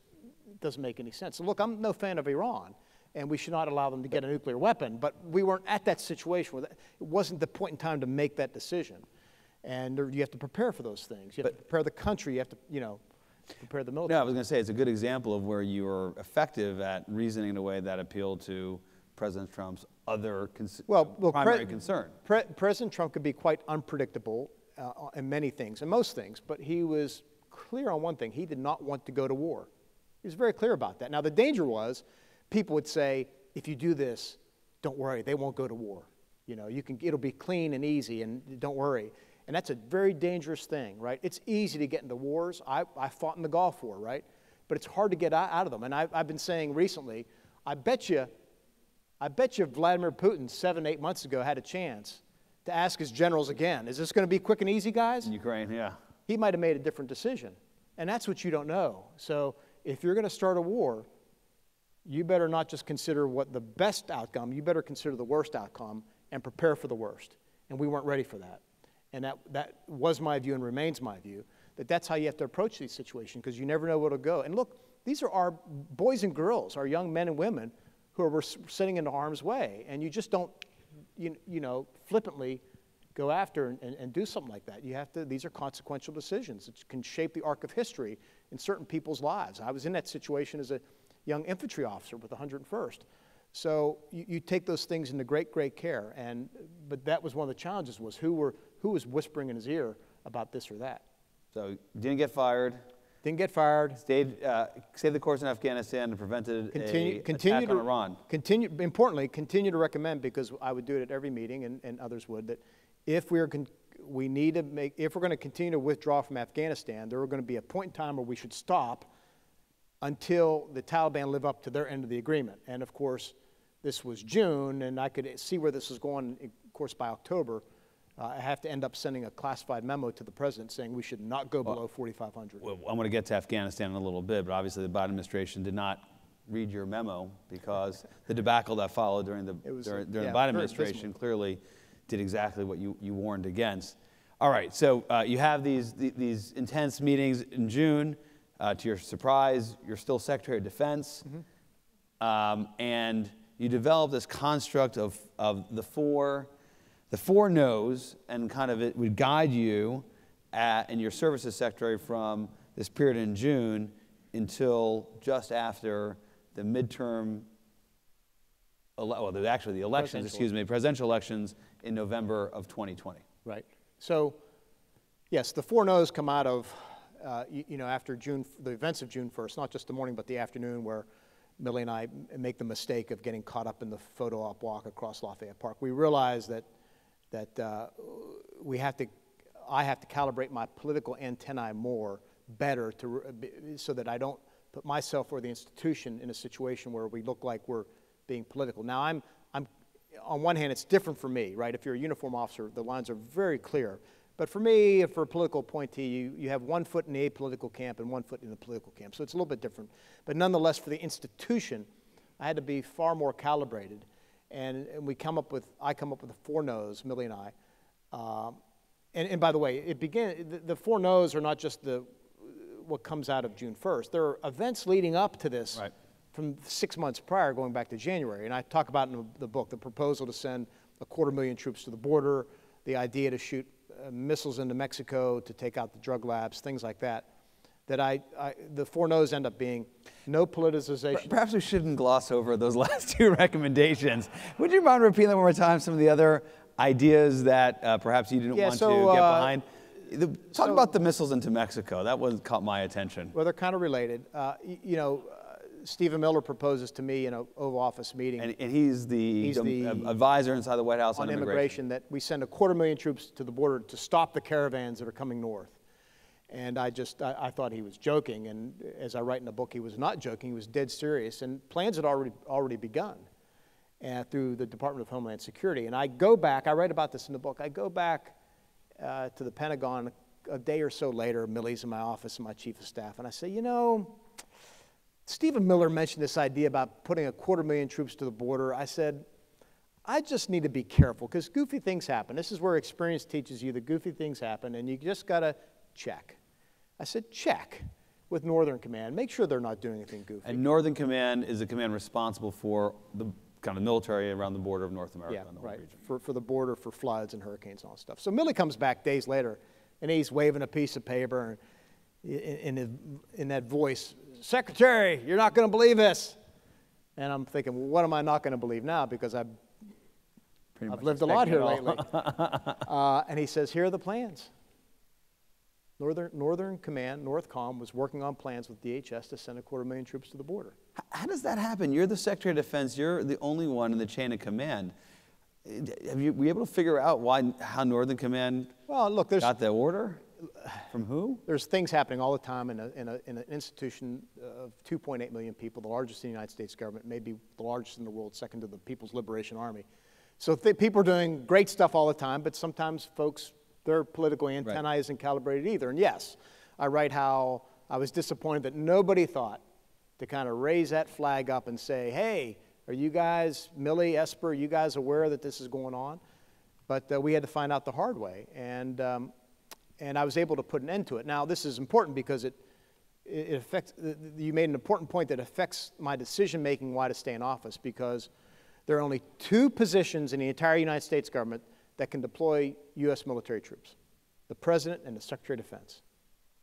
doesn't make any sense. So look, I'm no fan of Iran, and we should not allow them to get a nuclear weapon, but we weren't at that situation where it wasn't the point in time to make that decision. And you have to prepare for those things. You have to prepare the country, you have to, prepare the military. No, I was going to say it's a good example of where you were effective at reasoning in a way that appealed to President Trump's other primary concern. President Trump could be quite unpredictable in many things, in most things, but he was clear on one thing. He did not want to go to war. He was very clear about that. Now, the danger was people would say, if you do this, don't worry, they won't go to war. It'll be clean and easy, and don't worry. And that's a very dangerous thing, right? It's easy to get into wars. I fought in the Gulf War, right? But it's hard to get out of them. And I've been saying recently, I bet you Vladimir Putin 7-8 months ago had a chance to ask his generals again, is this going to be quick and easy, guys? In Ukraine, yeah. He might have made a different decision. And that's what you don't know. So if you're going to start a war, you better not just consider what the best outcome, you better consider the worst outcome and prepare for the worst. And we weren't ready for that. And that was my view and remains my view, that's how you have to approach these situations, because you never know where it'll go. And look, these are our boys and girls, our young men and women who are sitting in harm's way. And you just don't, flippantly go after and do something like that. You have to, these are consequential decisions. It can shape the arc of history in certain people's lives. I was in that situation as a young infantry officer with the 101st. So you take those things into great, great care. But that was one of the challenges, was who was whispering in his ear about this or that. So you didn't get fired. Didn't get fired. Stayed the course in Afghanistan and prevented an attack on Iran. Importantly, continue to recommend, because I would do it at every meeting, and others would, that if we're going to continue to withdraw from Afghanistan, there are going to be a point in time where we should stop until the Taliban live up to their end of the agreement. And of course, this was June, and I could see where this was going. Of course, by October, I have to end up sending a classified memo to the president saying we should not go below 4,500. Well, I'm going to get to Afghanistan in a little bit, but obviously the Biden administration did not read your memo, because the debacle that followed during the Biden administration clearly did exactly what you warned against. All right, so you have these intense meetings in June. To your surprise, you're still Secretary of Defense, and you develop this construct of the four no's, and kind of it would guide you in your service as Secretary from this period in June until just after the midterm, the elections, presidential elections in November of 2020. Right. So, yes, the four no's come out of, after the events of June 1st, not just the morning, but the afternoon, where Millie and I make the mistake of getting caught up in the photo op walk across Lafayette Park. We realize that I have to calibrate my political antennae better so that I don't put myself or the institution in a situation where we look like we're being political. Now, I'm on one hand, it's different for me, right? If you're a uniform officer, the lines are very clear. But for me, for a political appointee, you have 1 foot in the apolitical camp and 1 foot in the political camp. So it's a little bit different. But nonetheless, for the institution, I had to be far more calibrated. And I come up with the four no's, Millie and I. And by the way, the four no's are not just what comes out of June 1st. There are events leading up to this from 6 months prior, going back to January. And I talk about in the book the proposal to send 250,000 troops to the border, the idea to shoot missiles into Mexico to take out the drug labs, things like that. The four no's end up being no politicization. Perhaps we shouldn't gloss over those last two recommendations. Would you mind repeating them one more time, some of the other ideas that perhaps you didn't want to get behind? Talk about the missiles into Mexico. That one caught my attention. Well, they're kind of related. Stephen Miller proposes to me in an Oval Office meeting. And he's the advisor inside the White House on immigration, that we send 250,000 troops to the border to stop the caravans that are coming north. And I thought he was joking, and as I write in the book, he was not joking, he was dead serious, and plans had already begun through the Department of Homeland Security. And I go back, I write about this in the book, I go back to the Pentagon a day or so later, Millie's in my office and my chief of staff, and I say, Stephen Miller mentioned this idea about putting 250,000 troops to the border. I said, I just need to be careful, because goofy things happen. This is where experience teaches you that goofy things happen, and you just got to check. I said, check with Northern Command. Make sure they're not doing anything goofy. And Northern Command is the command responsible for the kind of military around the border of North America. Yeah, right, for the border, for floods and hurricanes and all that stuff. So Millie comes back days later, and he's waving a piece of paper, and in that voice, Secretary, you're not going to believe this. And I'm thinking, well, what am I not going to believe now? Because I've lived a lot here lately. And he says, here are the plans. Northern Command, Northcom, was working on plans with DHS to send 250,000 troops to the border. How does that happen? You're the Secretary of Defense. You're the only one in the chain of command. Were you able to figure out how Northern Command got the order? From who? There's things happening all the time in an institution of 2.8 million people, the largest in the United States government, maybe the largest in the world, second to the People's Liberation Army. So people are doing great stuff all the time, but sometimes folks, their political antennae isn't calibrated either. And yes, I write how I was disappointed that nobody thought to kind of raise that flag up and say, hey, are you guys, Millie, Esper, are you guys aware that this is going on? But we had to find out the hard way. And I was able to put an end to it. Now, this is important because it affects, you made an important point that affects my decision-making why to stay in office, because there are only two positions in the entire United States government that can deploy U.S. military troops, the President and the Secretary of Defense,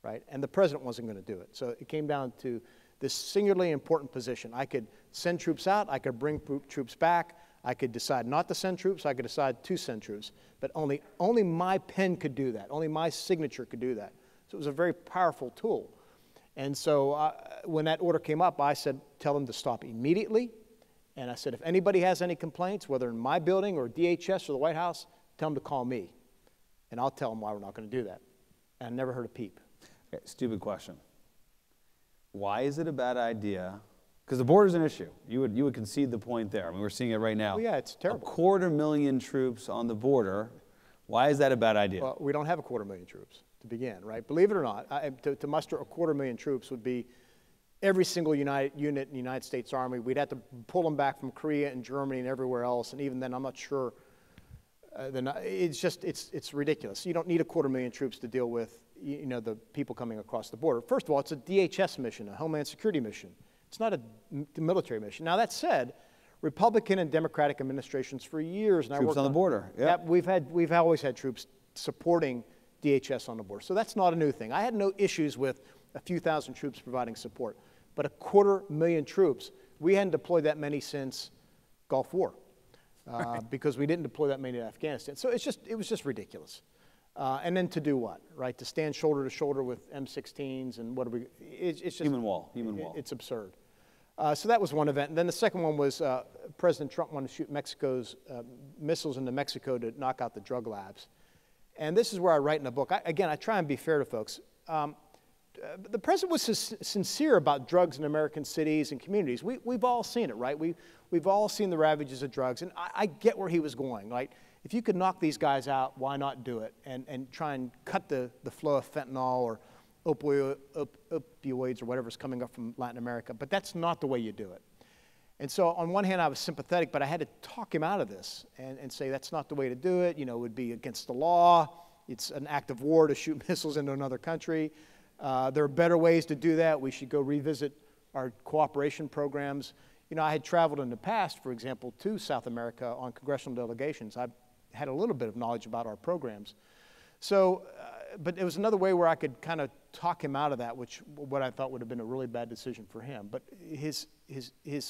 right? And the President wasn't going to do it. So it came down to this singularly important position. I could send troops out, I could bring troops back, I could decide not to send troops, I could decide to send troops, but only my pen could do that, only my signature could do that. So it was a very powerful tool. And so when that order came up, I said, tell them to stop immediately. And I said, if anybody has any complaints, whether in my building or DHS or the White House, tell them to call me, and I'll tell them why we're not going to do that. And I never heard a peep. Okay, stupid question. Why is it a bad idea? Because the border's an issue. You would concede the point there. I mean, we're seeing it right now. Oh, yeah, it's terrible. 250,000 troops on the border. Why is that a bad idea? Well, we don't have 250,000 troops to begin, right? Believe it or not, to muster 250,000 troops would be every single unit in the United States Army. We'd have to pull them back from Korea and Germany and everywhere else, and even then, I'm not sure. It's ridiculous. You don't need 250,000 troops to deal with the people coming across the border. First of all, it's a DHS mission, a Homeland Security mission. It's not a military mission. Now that said, Republican and Democratic administrations for years now troops on the border. Yeah, we've always had troops supporting DHS on the border. So that's not a new thing. I had no issues with a few thousand troops providing support, but 250,000 troops, we hadn't deployed that many since Gulf War. Because we didn't deploy that many to Afghanistan. So it was just ridiculous. And then to do what, right? To stand shoulder to shoulder with M16s and what are we, it's just. Human wall. It's absurd. So that was one event. And then the second one was President Trump wanted to shoot Mexico's missiles into Mexico to knock out the drug labs. And this is where I write in the book. Again, I try and be fair to folks. The president was sincere about drugs in American cities and communities. We've all seen it, right? We've all seen the ravages of drugs, and I get where he was going. Like, if you could knock these guys out, why not do it? And try and cut the flow of fentanyl or opioids or whatever's coming up from Latin America. But that's not the way you do it. And so on one hand, I was sympathetic, but I had to talk him out of this and say that's not the way to do it. It would be against the law. It's an act of war to shoot missiles into another country. There are better ways to do that. We should go revisit our cooperation programs. You know, I had traveled in the past, for example, to South America on congressional delegations. I had a little bit of knowledge about our programs. So, but it was another way where I could kind of talk him out of that, what I thought would have been a really bad decision for him. But his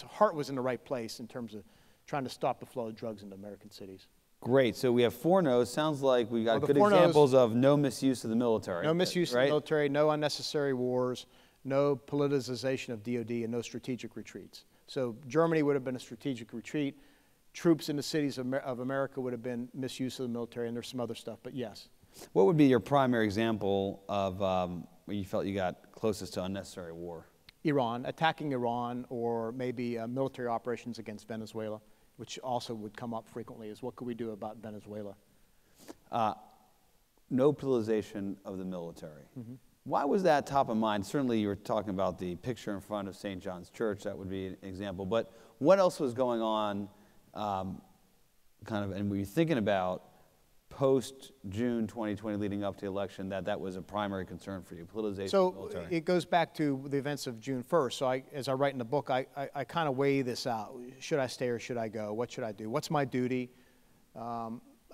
heart was in the right place in terms of trying to stop the flow of drugs into American cities. Great. So we have 4 no's. Sounds like we got good examples of no misuse of the military. No misuse right? of the military, no unnecessary wars, no politicization of DOD, and no strategic retreats. So Germany would have been a strategic retreat. Troops in the cities of America would have been misuse of the military, and there's some other stuff, but yes. What would be your primary example of where you felt you got closest to unnecessary war? Iran, attacking Iran, or maybe military operations against Venezuela, which also would come up frequently, is what could we do about Venezuela? No politicization of the military. Mm-hmm. Why was that top of mind? Certainly you were talking about the picture in front of St. John's Church. That would be an example. But what else was going on and were you thinking about post-June 2020 leading up to the election that was a primary concern for you, politicization of the military? So it goes back to the events of June 1st. So as I write in the book, I kind of weigh this out. Should I stay or should I go? What should I do? What's my duty?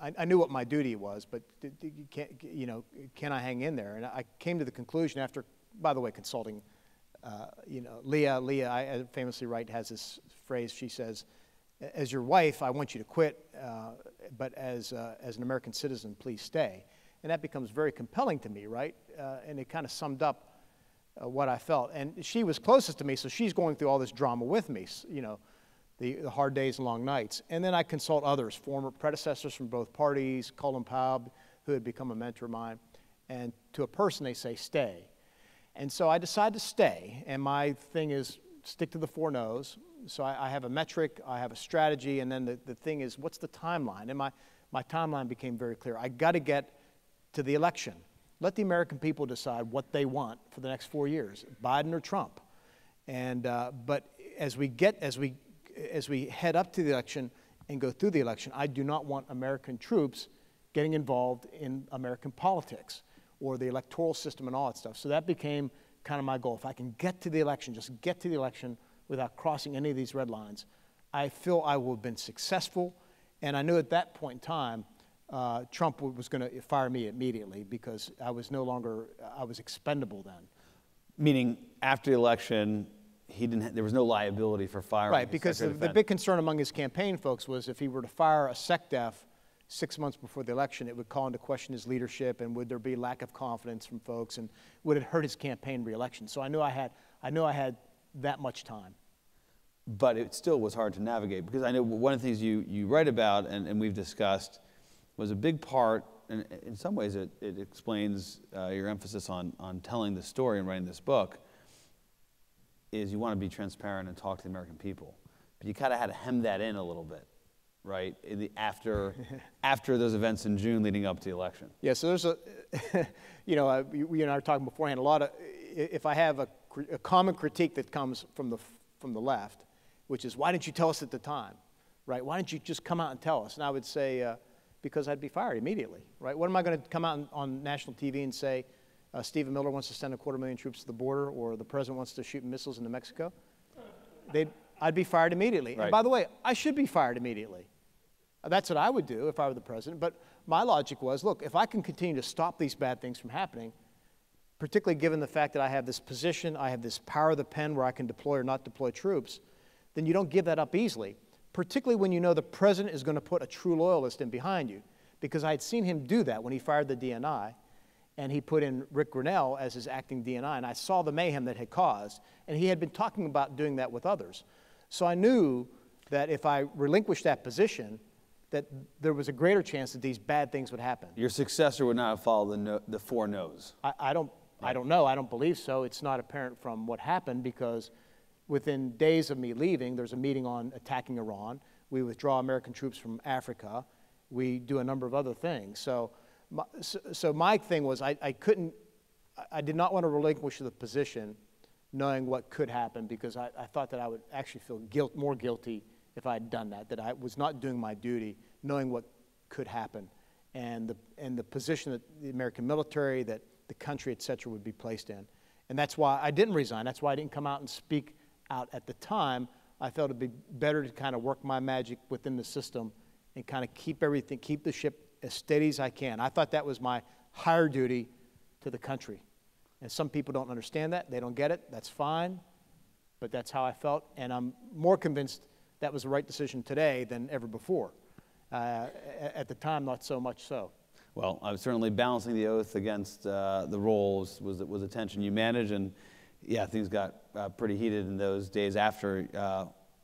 I knew what my duty was, but can I hang in there? And I came to the conclusion after, by the way, consulting, Leah, I famously has this phrase. She says, as your wife, I want you to quit, but as an American citizen, please stay. And that becomes very compelling to me, right? And it kind of summed up what I felt. And she was closest to me, so she's going through all this drama with me, the hard days and long nights. And then I consult others, former predecessors from both parties, Colin Powell, who had become a mentor of mine. And to a person, they say, stay. And so I decide to stay. And my thing is stick to the 4 no's. So I have a metric, I have a strategy, and then the thing is, what's the timeline? And my timeline became very clear. I got to get to the election. Let the American people decide what they want for the next 4 years, Biden or Trump. And but as we head up to the election and go through the election, I do not want American troops getting involved in American politics or the electoral system and all that stuff. So that became kind of my goal. If I can get to the election, just get to the election without crossing any of these red lines, I feel I will have been successful. And I knew at that point in time, Trump was going to fire me immediately because I was expendable then. Meaning after the election, there was no liability for firing. Right, because the big concern among his campaign folks was if he were to fire a SecDef 6 months before the election, it would call into question his leadership, and would there be lack of confidence from folks, and would it hurt his campaign re-election? So I knew I had that much time. But it still was hard to navigate, because I know one of the things you write about and we've discussed was a big part, and in some ways it explains your emphasis on telling the story and writing this book, is you want to be transparent and talk to the American people. But you kind of had to hem that in a little bit, right? After those events in June leading up to the election. Yeah, so there's you and I were talking beforehand, if I have a common critique that comes from the left, which is, why didn't you tell us at the time, right? Why didn't you just come out and tell us? And I would say, because I'd be fired immediately, right? What am I going to come out on national TV and say, Stephen Miller wants to send 250,000 troops to the border, or the president wants to shoot missiles into Mexico? I'd be fired immediately. Right. And by the way, I should be fired immediately. That's what I would do if I were the president. But my logic was, look, if I can continue to stop these bad things from happening, particularly given the fact that I have this position, I have this power of the pen where I can deploy or not deploy troops, then you don't give that up easily, particularly when you know the president is going to put a true loyalist in behind you. Because I had seen him do that when he fired the DNI, and he put in Rick Grinnell as his acting DNI, and I saw the mayhem that had caused, and he had been talking about doing that with others. So I knew that if I relinquished that position, that there was a greater chance that these bad things would happen. Your successor would not have followed the 4 no's. I don't know. I don't believe so. It's not apparent from what happened, because within days of me leaving, there's a meeting on attacking Iran. We withdraw American troops from Africa. We do a number of other things. So my thing was I did not want to relinquish the position knowing what could happen, because I thought that I would actually feel more guilty if I had done that I was not doing my duty knowing what could happen. and the position that the American military, that the country, et cetera, would be placed in. And that's why I didn't resign. That's why I didn't come out and speak out at the time. I felt it'd be better to kind of work my magic within the system and kind of keep the ship as steady as I can. I thought that was my higher duty to the country. And some people don't understand that. They don't get it. That's fine. But that's how I felt. And I'm more convinced that was the right decision today than ever before. At the time, not so much so. Well, I was certainly balancing the oath against the roles was a tension you managed, and yeah, things got pretty heated in those days after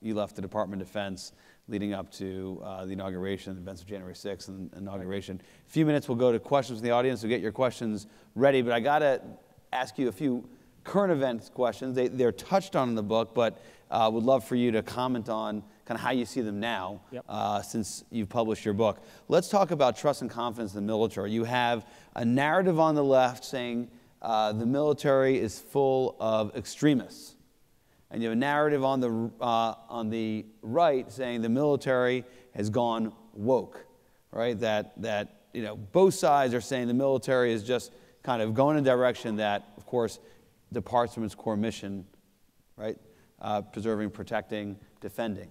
you left the Department of Defense, leading up to the inauguration, the events of January 6th and inauguration. A few minutes, we'll go to questions from the audience, so get your questions ready, but I gotta ask you a few current events questions. They're touched on in the book, but would love for you to comment on kind of how you see them now, since you've published your book. Let's talk about trust and confidence in the military. You have a narrative on the left saying the military is full of extremists, and you have a narrative on the right saying the military has gone woke, right? That you know, both sides are saying the military is just kind of going in a direction that, of course, departs from its core mission, right? Preserving, protecting, defending.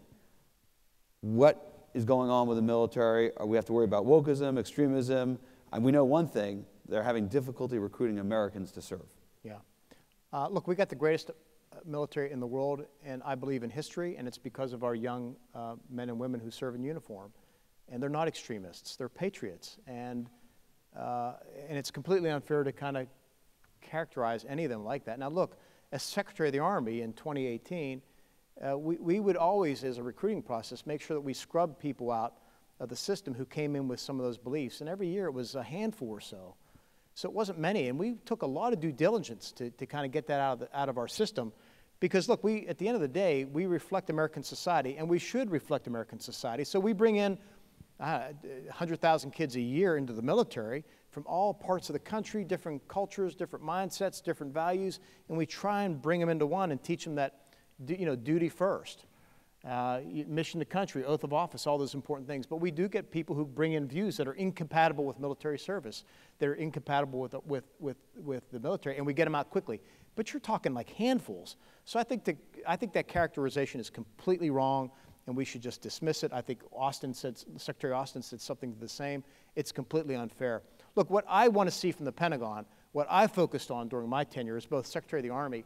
What is going on with the military? We have to worry about wokeism, extremism. And we know one thing, they're having difficulty recruiting Americans to serve. Yeah. Look, we got the greatest military in the world, and I believe in history, and it's because of our young men and women who serve in uniform. And they're not extremists, they're patriots. And it's completely unfair to kind of characterize any of them like that. Now look, as Secretary of the Army in 2018, we would always, as a recruiting process, make sure that we scrubbed people out of the system who came in with some of those beliefs. And every year it was a handful or so. So it wasn't many. And we took a lot of due diligence to kind of get that out of our system. Because look, at the end of the day, we reflect American society, and we should reflect American society. So we bring in 100,000 kids a year into the military from all parts of the country, different cultures, different mindsets, different values, and we try and bring them into one and teach them that, you know, duty first, mission to country, oath of office, all those important things. But we do get people who bring in views that are incompatible with military service. They're incompatible with the military, and we get them out quickly. But you're talking like handfuls. So I think that characterization is completely wrong, and we should just dismiss it. I think Secretary Austin said something the same. It's completely unfair. Look, what I want to see from the Pentagon, what I focused on during my tenure as both Secretary of the Army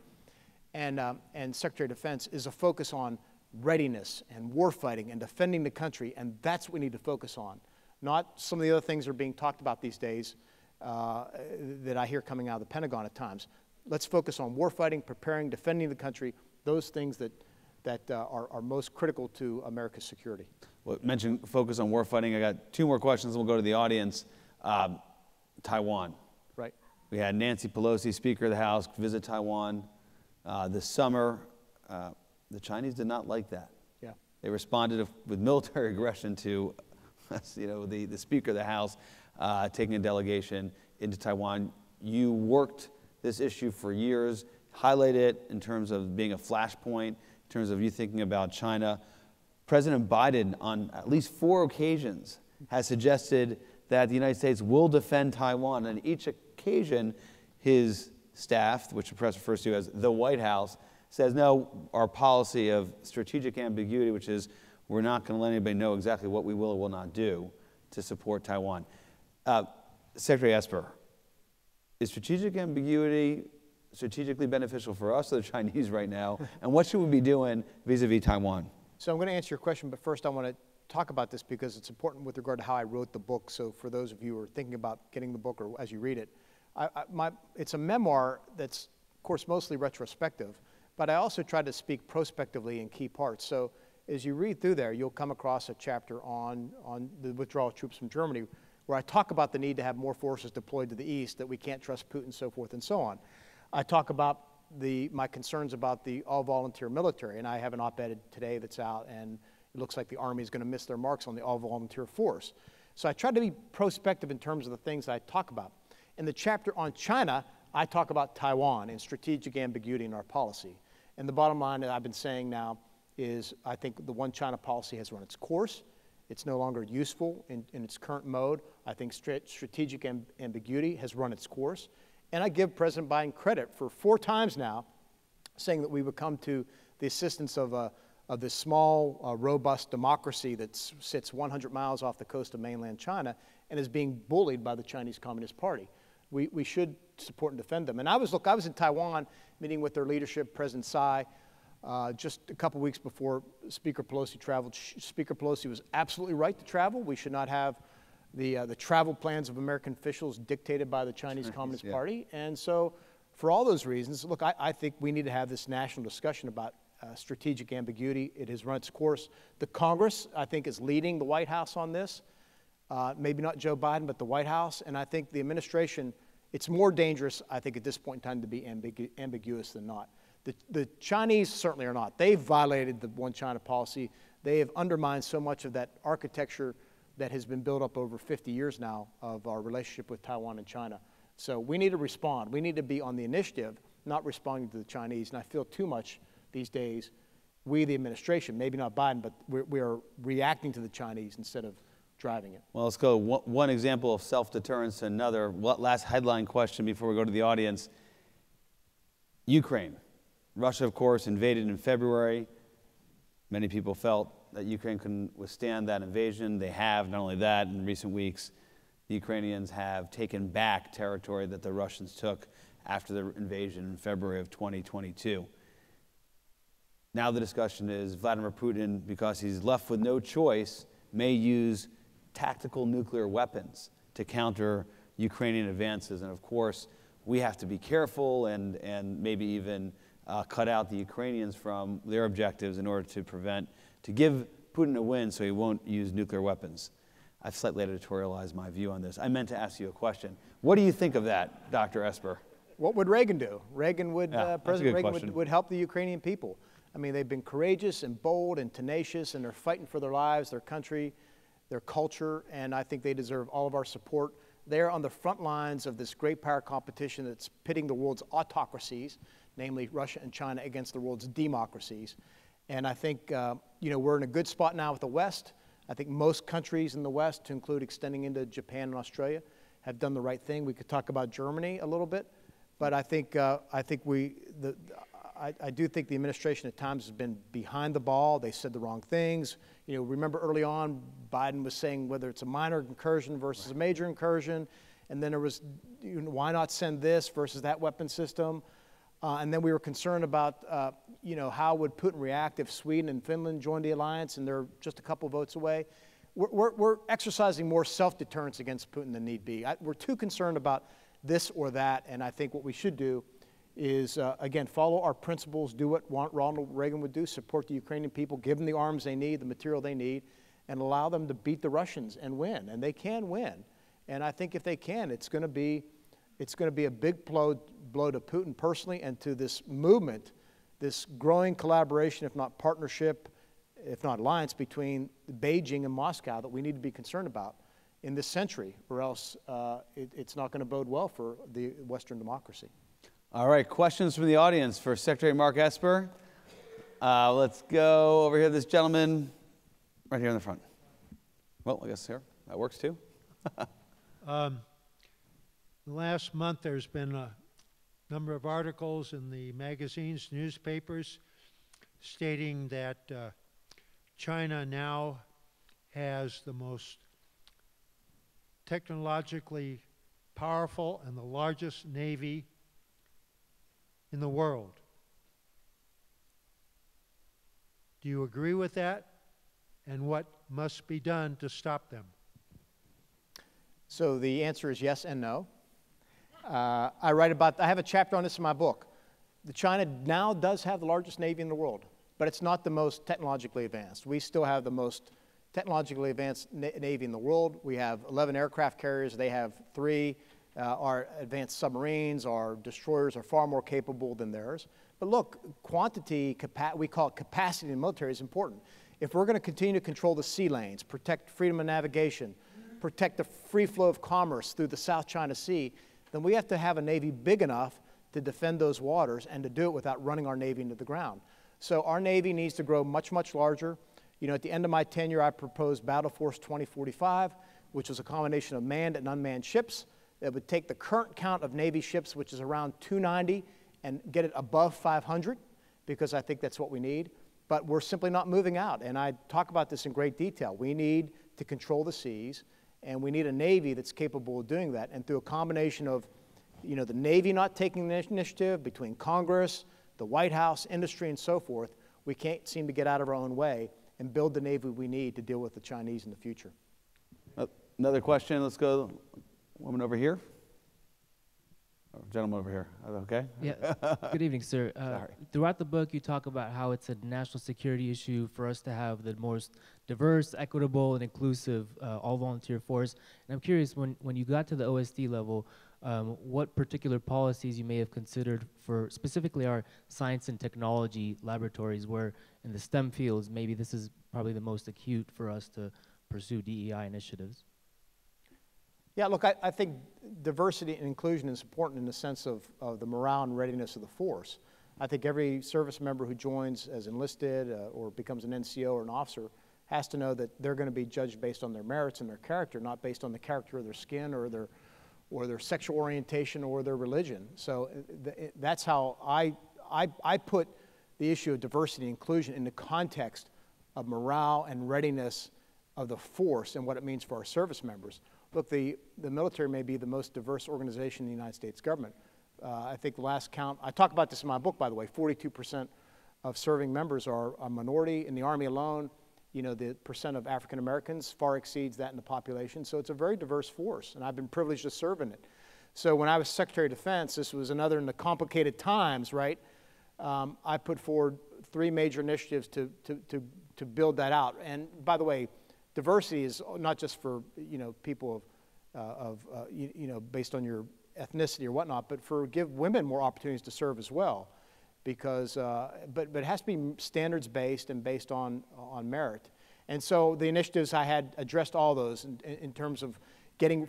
and Secretary of Defense, is a focus on readiness and warfighting and defending the country, and that's what we need to focus on. Not some of the other things that are being talked about these days that I hear coming out of the Pentagon at times. Let's focus on warfighting, preparing, defending the country, those things that are most critical to America's security. Well, mentioned focus on warfighting. I got two more questions, and we'll go to the audience. Taiwan. Right. We had Nancy Pelosi, Speaker of the House, visit Taiwan this summer. The Chinese did not like that. Yeah. They responded with military aggression to, you know, the Speaker of the House taking a delegation into Taiwan. You worked this issue for years, highlighted it in terms of being a flashpoint, in terms of you thinking about China. President Biden, on at least 4 occasions, has suggested that the United States will defend Taiwan. And each occasion, his staff, which the press refers to as the White House, says, no, our policy of strategic ambiguity, which is we're not going to let anybody know exactly what we will or will not do to support Taiwan. Secretary Esper, is strategic ambiguity strategically beneficial for us or the Chinese right now? And what should we be doing vis-a-vis Taiwan? So I'm going to answer your question, but first I want to talk about this because it's important with regard to how I wrote the book. So for those of you who are thinking about getting the book or as you read it, it's a memoir that's, of course, mostly retrospective, but I also tried to speak prospectively in key parts. So as you read through there, you'll come across a chapter on the withdrawal of troops from Germany, where I talk about the need to have more forces deployed to the east, that we can't trust Putin, so forth and so on. I talk about my concerns about the all-volunteer military, and I have an op-ed today that's out, and it looks like the Army is going to miss their marks on the all-volunteer force. So I tried to be prospective in terms of the things I talk about. In the chapter on China, I talk about Taiwan and strategic ambiguity in our policy. And the bottom line that I've been saying now is I think the one China policy has run its course, It's no longer useful in its current mode. I think strategic ambiguity has run its course. And I give President Biden credit for 4 times now saying that we would come to the assistance of this small, robust democracy that sits 100 miles off the coast of mainland China and is being bullied by the Chinese Communist Party. We should support and defend them. And I was in Taiwan meeting with their leadership, President Tsai, just a couple weeks before Speaker Pelosi traveled. Speaker Pelosi was absolutely right to travel. We should not have the travel plans of American officials dictated by the Chinese Communist Party. And so for all those reasons, look, I think we need to have this national discussion about strategic ambiguity. It has run its course. The Congress, I think, is leading the White House on this. Maybe not Joe Biden, but the White House. And I think the administration, it's more dangerous, I think, at this point in time to be ambiguous than not. The Chinese certainly are not. They've violated the one China policy. They have undermined so much of that architecture that has been built up over 50 years now of our relationship with Taiwan and China. So we need to respond. We need to be on the initiative, not responding to the Chinese. And I feel too much these days, we, the administration, maybe not Biden, but we are reacting to the Chinese instead of driving it. Well, let's go one example of self-deterrence to another. Last headline question before we go to the audience. Ukraine. Russia, of course, invaded in February. Many people felt that Ukraine couldn't withstand that invasion. They have. Not only that, in recent weeks, the Ukrainians have taken back territory that the Russians took after the invasion in February of 2022. Now the discussion is Vladimir Putin, because he's left with no choice, may use tactical nuclear weapons to counter Ukrainian advances. And of course, we have to be careful and maybe even cut out the Ukrainians from their objectives in order to give Putin a win so he won't use nuclear weapons. I've slightly editorialized my view on this. I meant to ask you a question. What do you think of that, Dr. Esper? What would Reagan do? President Reagan would help the Ukrainian people. I mean, they've been courageous and bold and tenacious, and they're fighting for their lives, their country, their culture, and I think they deserve all of our support. They're on the front lines of this great power competition that's pitting the world's autocracies, namely Russia and China, against the world's democracies. And I think we're in a good spot now with the West. I think most countries in the West, to include extending into Japan and Australia, have done the right thing. We could talk about Germany a little bit, but I do think the administration at times has been behind the ball. They said the wrong things. Remember early on, Biden was saying whether it's a minor incursion versus a major incursion, and then there was, why not send this versus that weapon system? And then we were concerned about, how would Putin react if Sweden and Finland joined the alliance and they're just a couple votes away. We're exercising more self-deterrence against Putin than need be. We're too concerned about this or that, and I think what we should do is, again, follow our principles, do what Ronald Reagan would do, support the Ukrainian people, give them the arms they need, the material they need, and allow them to beat the Russians and win. And they can win. And I think if they can, it's going to be a big blow to Putin personally and to this movement, this growing collaboration, if not partnership, if not alliance, between Beijing and Moscow that we need to be concerned about in this century, or else it's not going to bode well for the Western democracy. All right, questions from the audience for Secretary Mark Esper. Let's go over here, this gentleman right here in the front. Well, I guess here, that works too. Last month, there's been a number of articles in the magazines, newspapers, stating that China now has the most technologically powerful and the largest navy in the world. Do you agree with that? And what must be done to stop them? So the answer is yes and no. I have a chapter on this in my book. China now does have the largest navy in the world, but it's not the most technologically advanced. We still have the most technologically advanced navy in the world. We have 11 aircraft carriers. They have 3. Our advanced submarines, our destroyers are far more capable than theirs. But look, we call it capacity in the military, is important. If we're going to continue to control the sea lanes, protect freedom of navigation, protect the free flow of commerce through the South China Sea, then we have to have a navy big enough to defend those waters and to do it without running our navy into the ground. So our navy needs to grow much, much larger. You know, at the end of my tenure, I proposed Battle Force 2045, which was a combination of manned and unmanned ships that would take the current count of Navy ships, which is around 290, and get it above 500, because I think that's what we need. But we're simply not moving out, and I talk about this in great detail. We need to control the seas, and we need a Navy that's capable of doing that. And through a combination of, you know, the Navy not taking the initiative, between Congress, the White House, industry, and so forth, we can't seem to get out of our own way and build the Navy we need to deal with the Chinese in the future. Another question. Let's go. Woman over here. Oh, gentleman over here. Okay? Yeah. Good evening, sir. Throughout the book, you talk about how it's a national security issue for us to have the most diverse, equitable, and inclusive all-volunteer force. And I'm curious, when you got to the OSD level, what particular policies you may have considered for specifically our science and technology laboratories, where in the STEM fields, maybe this is probably the most acute for us to pursue DEI initiatives? Yeah, look, I think diversity and inclusion is important in the sense of the morale and readiness of the force. I think every service member who joins as enlisted or becomes an NCO or an officer has to know that they're going to be judged based on their merits and their character, not based on the character of their skin or their sexual orientation or their religion. So that's how I put the issue of diversity and inclusion in the context of morale and readiness of the force and what it means for our service members. Look, the military may be the most diverse organization in the United States government. I think the last count, I talk about this in my book, by the way, 42% of serving members are a minority. In the Army alone, you know, the percent of African Americans far exceeds that in the population. So it's a very diverse force, and I've been privileged to serve in it. So when I was Secretary of Defense, this was another in the complicated times, right? I put forward 3 major initiatives to build that out. And by the way, diversity is not just for, you know, people you know, based on your ethnicity or whatnot, but give women more opportunities to serve as well, because but it has to be standards based and based on merit. And so the initiatives I had addressed all those in terms of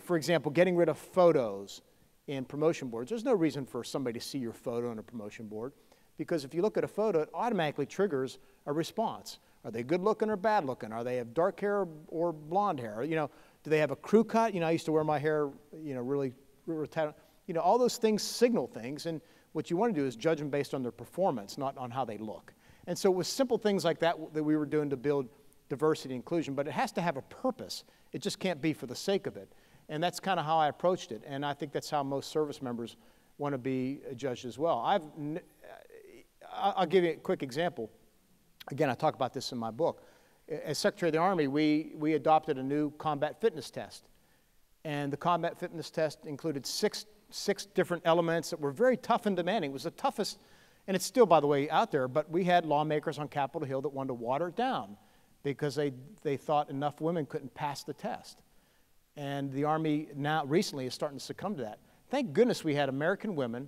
for example, getting rid of photos in promotion boards. There's no reason for somebody to see your photo on a promotion board, because if you look at a photo, it automatically triggers a response. Are they good looking or bad looking? Are they have dark hair or blonde hair? You know, do they have a crew cut? You know, I used to wear my hair, you know, really tight. You know, all those things signal things, and what you want to do is judge them based on their performance, not on how they look. And so it was simple things like that that we were doing to build diversity and inclusion, but it has to have a purpose. It just can't be for the sake of it. And that's kind of how I approached it, and I think that's how most service members want to be judged as well. I'll give you a quick example. Again, I talk about this in my book. As Secretary of the Army, we adopted a new combat fitness test. And the combat fitness test included six different elements that were very tough and demanding. It was the toughest, and it's still, by the way, out there, but we had lawmakers on Capitol Hill that wanted to water it down because they thought enough women couldn't pass the test. And the Army now recently is starting to succumb to that. Thank goodness we had American women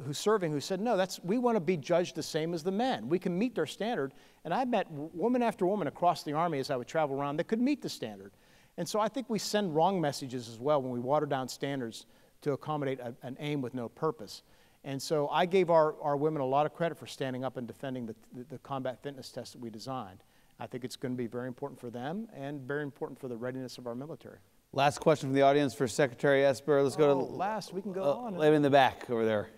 who said, no, we want to be judged the same as the men. We can meet their standard. And I met woman after woman across the Army as I would travel around that could meet the standard. And so I think we send wrong messages as well when we water down standards to accommodate an aim with no purpose. And so I gave our women a lot of credit for standing up and defending the combat fitness test that we designed. I think it's going to be very important for them and very important for the readiness of our military. Last question from the audience for Secretary Esper. Let's go to last. We can go on. Lady in the back over there.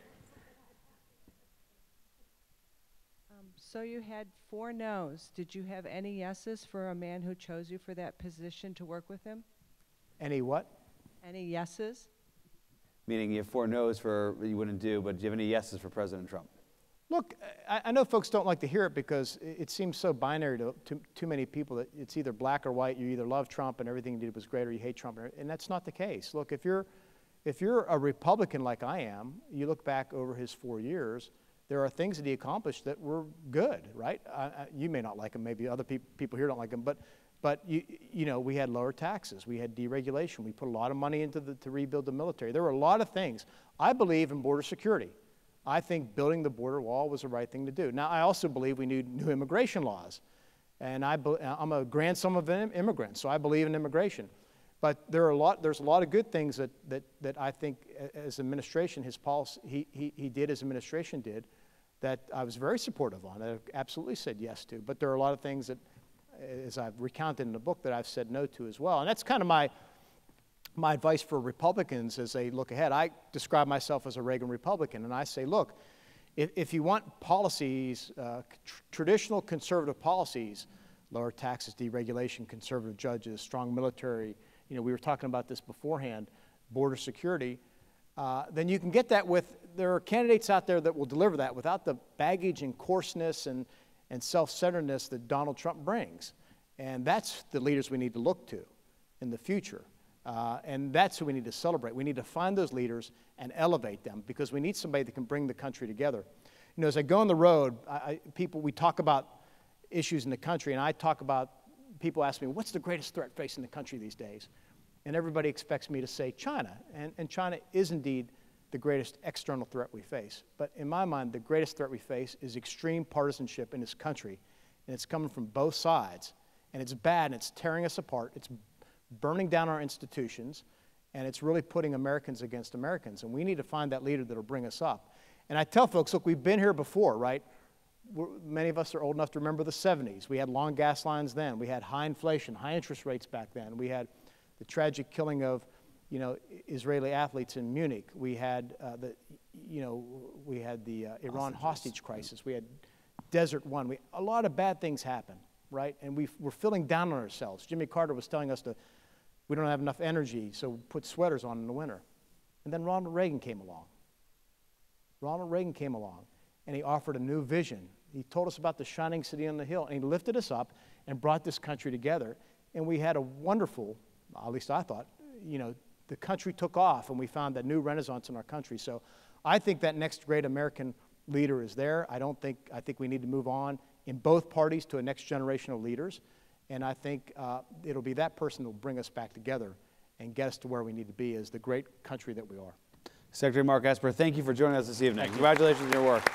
So you had 4 no's. Did you have any yeses for a man who chose you for that position to work with him? Any what? Any yeses? Meaning you have 4 no's for what you wouldn't do, but do you have any yeses for President Trump? Look, I know folks don't like to hear it because it seems so binary to too many people that it's either black or white. You either love Trump and everything he did was great, or you hate Trump, and that's not the case. Look, if you're a Republican like I am, you look back over his 4 years, there are things that he accomplished that were good, right? You may not like him, maybe other people here don't like him, but you know, we had lower taxes, we had deregulation, we put a lot of money into to rebuild the military. There were a lot of things. I believe in border security. I think building the border wall was the right thing to do. Now, I also believe we need new immigration laws, and I'm a grandson of an immigrant, so I believe in immigration. But there's a lot of good things that I think as administration, his policy, he did as administration did, that I was very supportive on, that I absolutely said yes to. But there are a lot of things that as I've recounted in the book, that I've said no to as well. And that's kind of my advice for Republicans as they look ahead. I describe myself as a Reagan Republican, and I say, look, if you want policies, traditional conservative policies, lower taxes, deregulation, conservative judges, strong military, we were talking about this beforehand, border security, then you can get that there are candidates out there that will deliver that without the baggage and coarseness and self-centeredness that Donald Trump brings. And that's the leaders we need to look to in the future. And that's who we need to celebrate. We need to find those leaders and elevate them, because we need somebody that can bring the country together. As I go on the road, we talk about issues in the country, and I talk about, people ask me, what's the greatest threat facing the country these days? And everybody expects me to say China. And China is indeed the greatest external threat we face. But in my mind, the greatest threat we face is extreme partisanship in this country. And it's coming from both sides. And it's bad, and it's tearing us apart. It's burning down our institutions. And it's really putting Americans against Americans. And we need to find that leader that will bring us up. And I tell folks, look, we've been here before, right? Many of us are old enough to remember the 70s. We had long gas lines then. We had high inflation, high interest rates back then. We had the tragic killing of, Israeli athletes in Munich. We had the Iran hostage crisis. We had Desert One. A lot of bad things happened, right? And we're feeling down on ourselves. Jimmy Carter was telling us we don't have enough energy, so put sweaters on in the winter. And then Ronald Reagan came along. Ronald Reagan came along, and he offered a new vision. He told us about the shining city on the hill, and he lifted us up and brought this country together. And we had a wonderful, at least I thought, the country took off, and we found that new renaissance in our country. So I think that next great American leader is there. I think we need to move on in both parties to a next generation of leaders. And I think it'll be that person that will bring us back together and get us to where we need to be as the great country that we are. Secretary Mark Esper, thank you for joining us this evening. Congratulations on your work.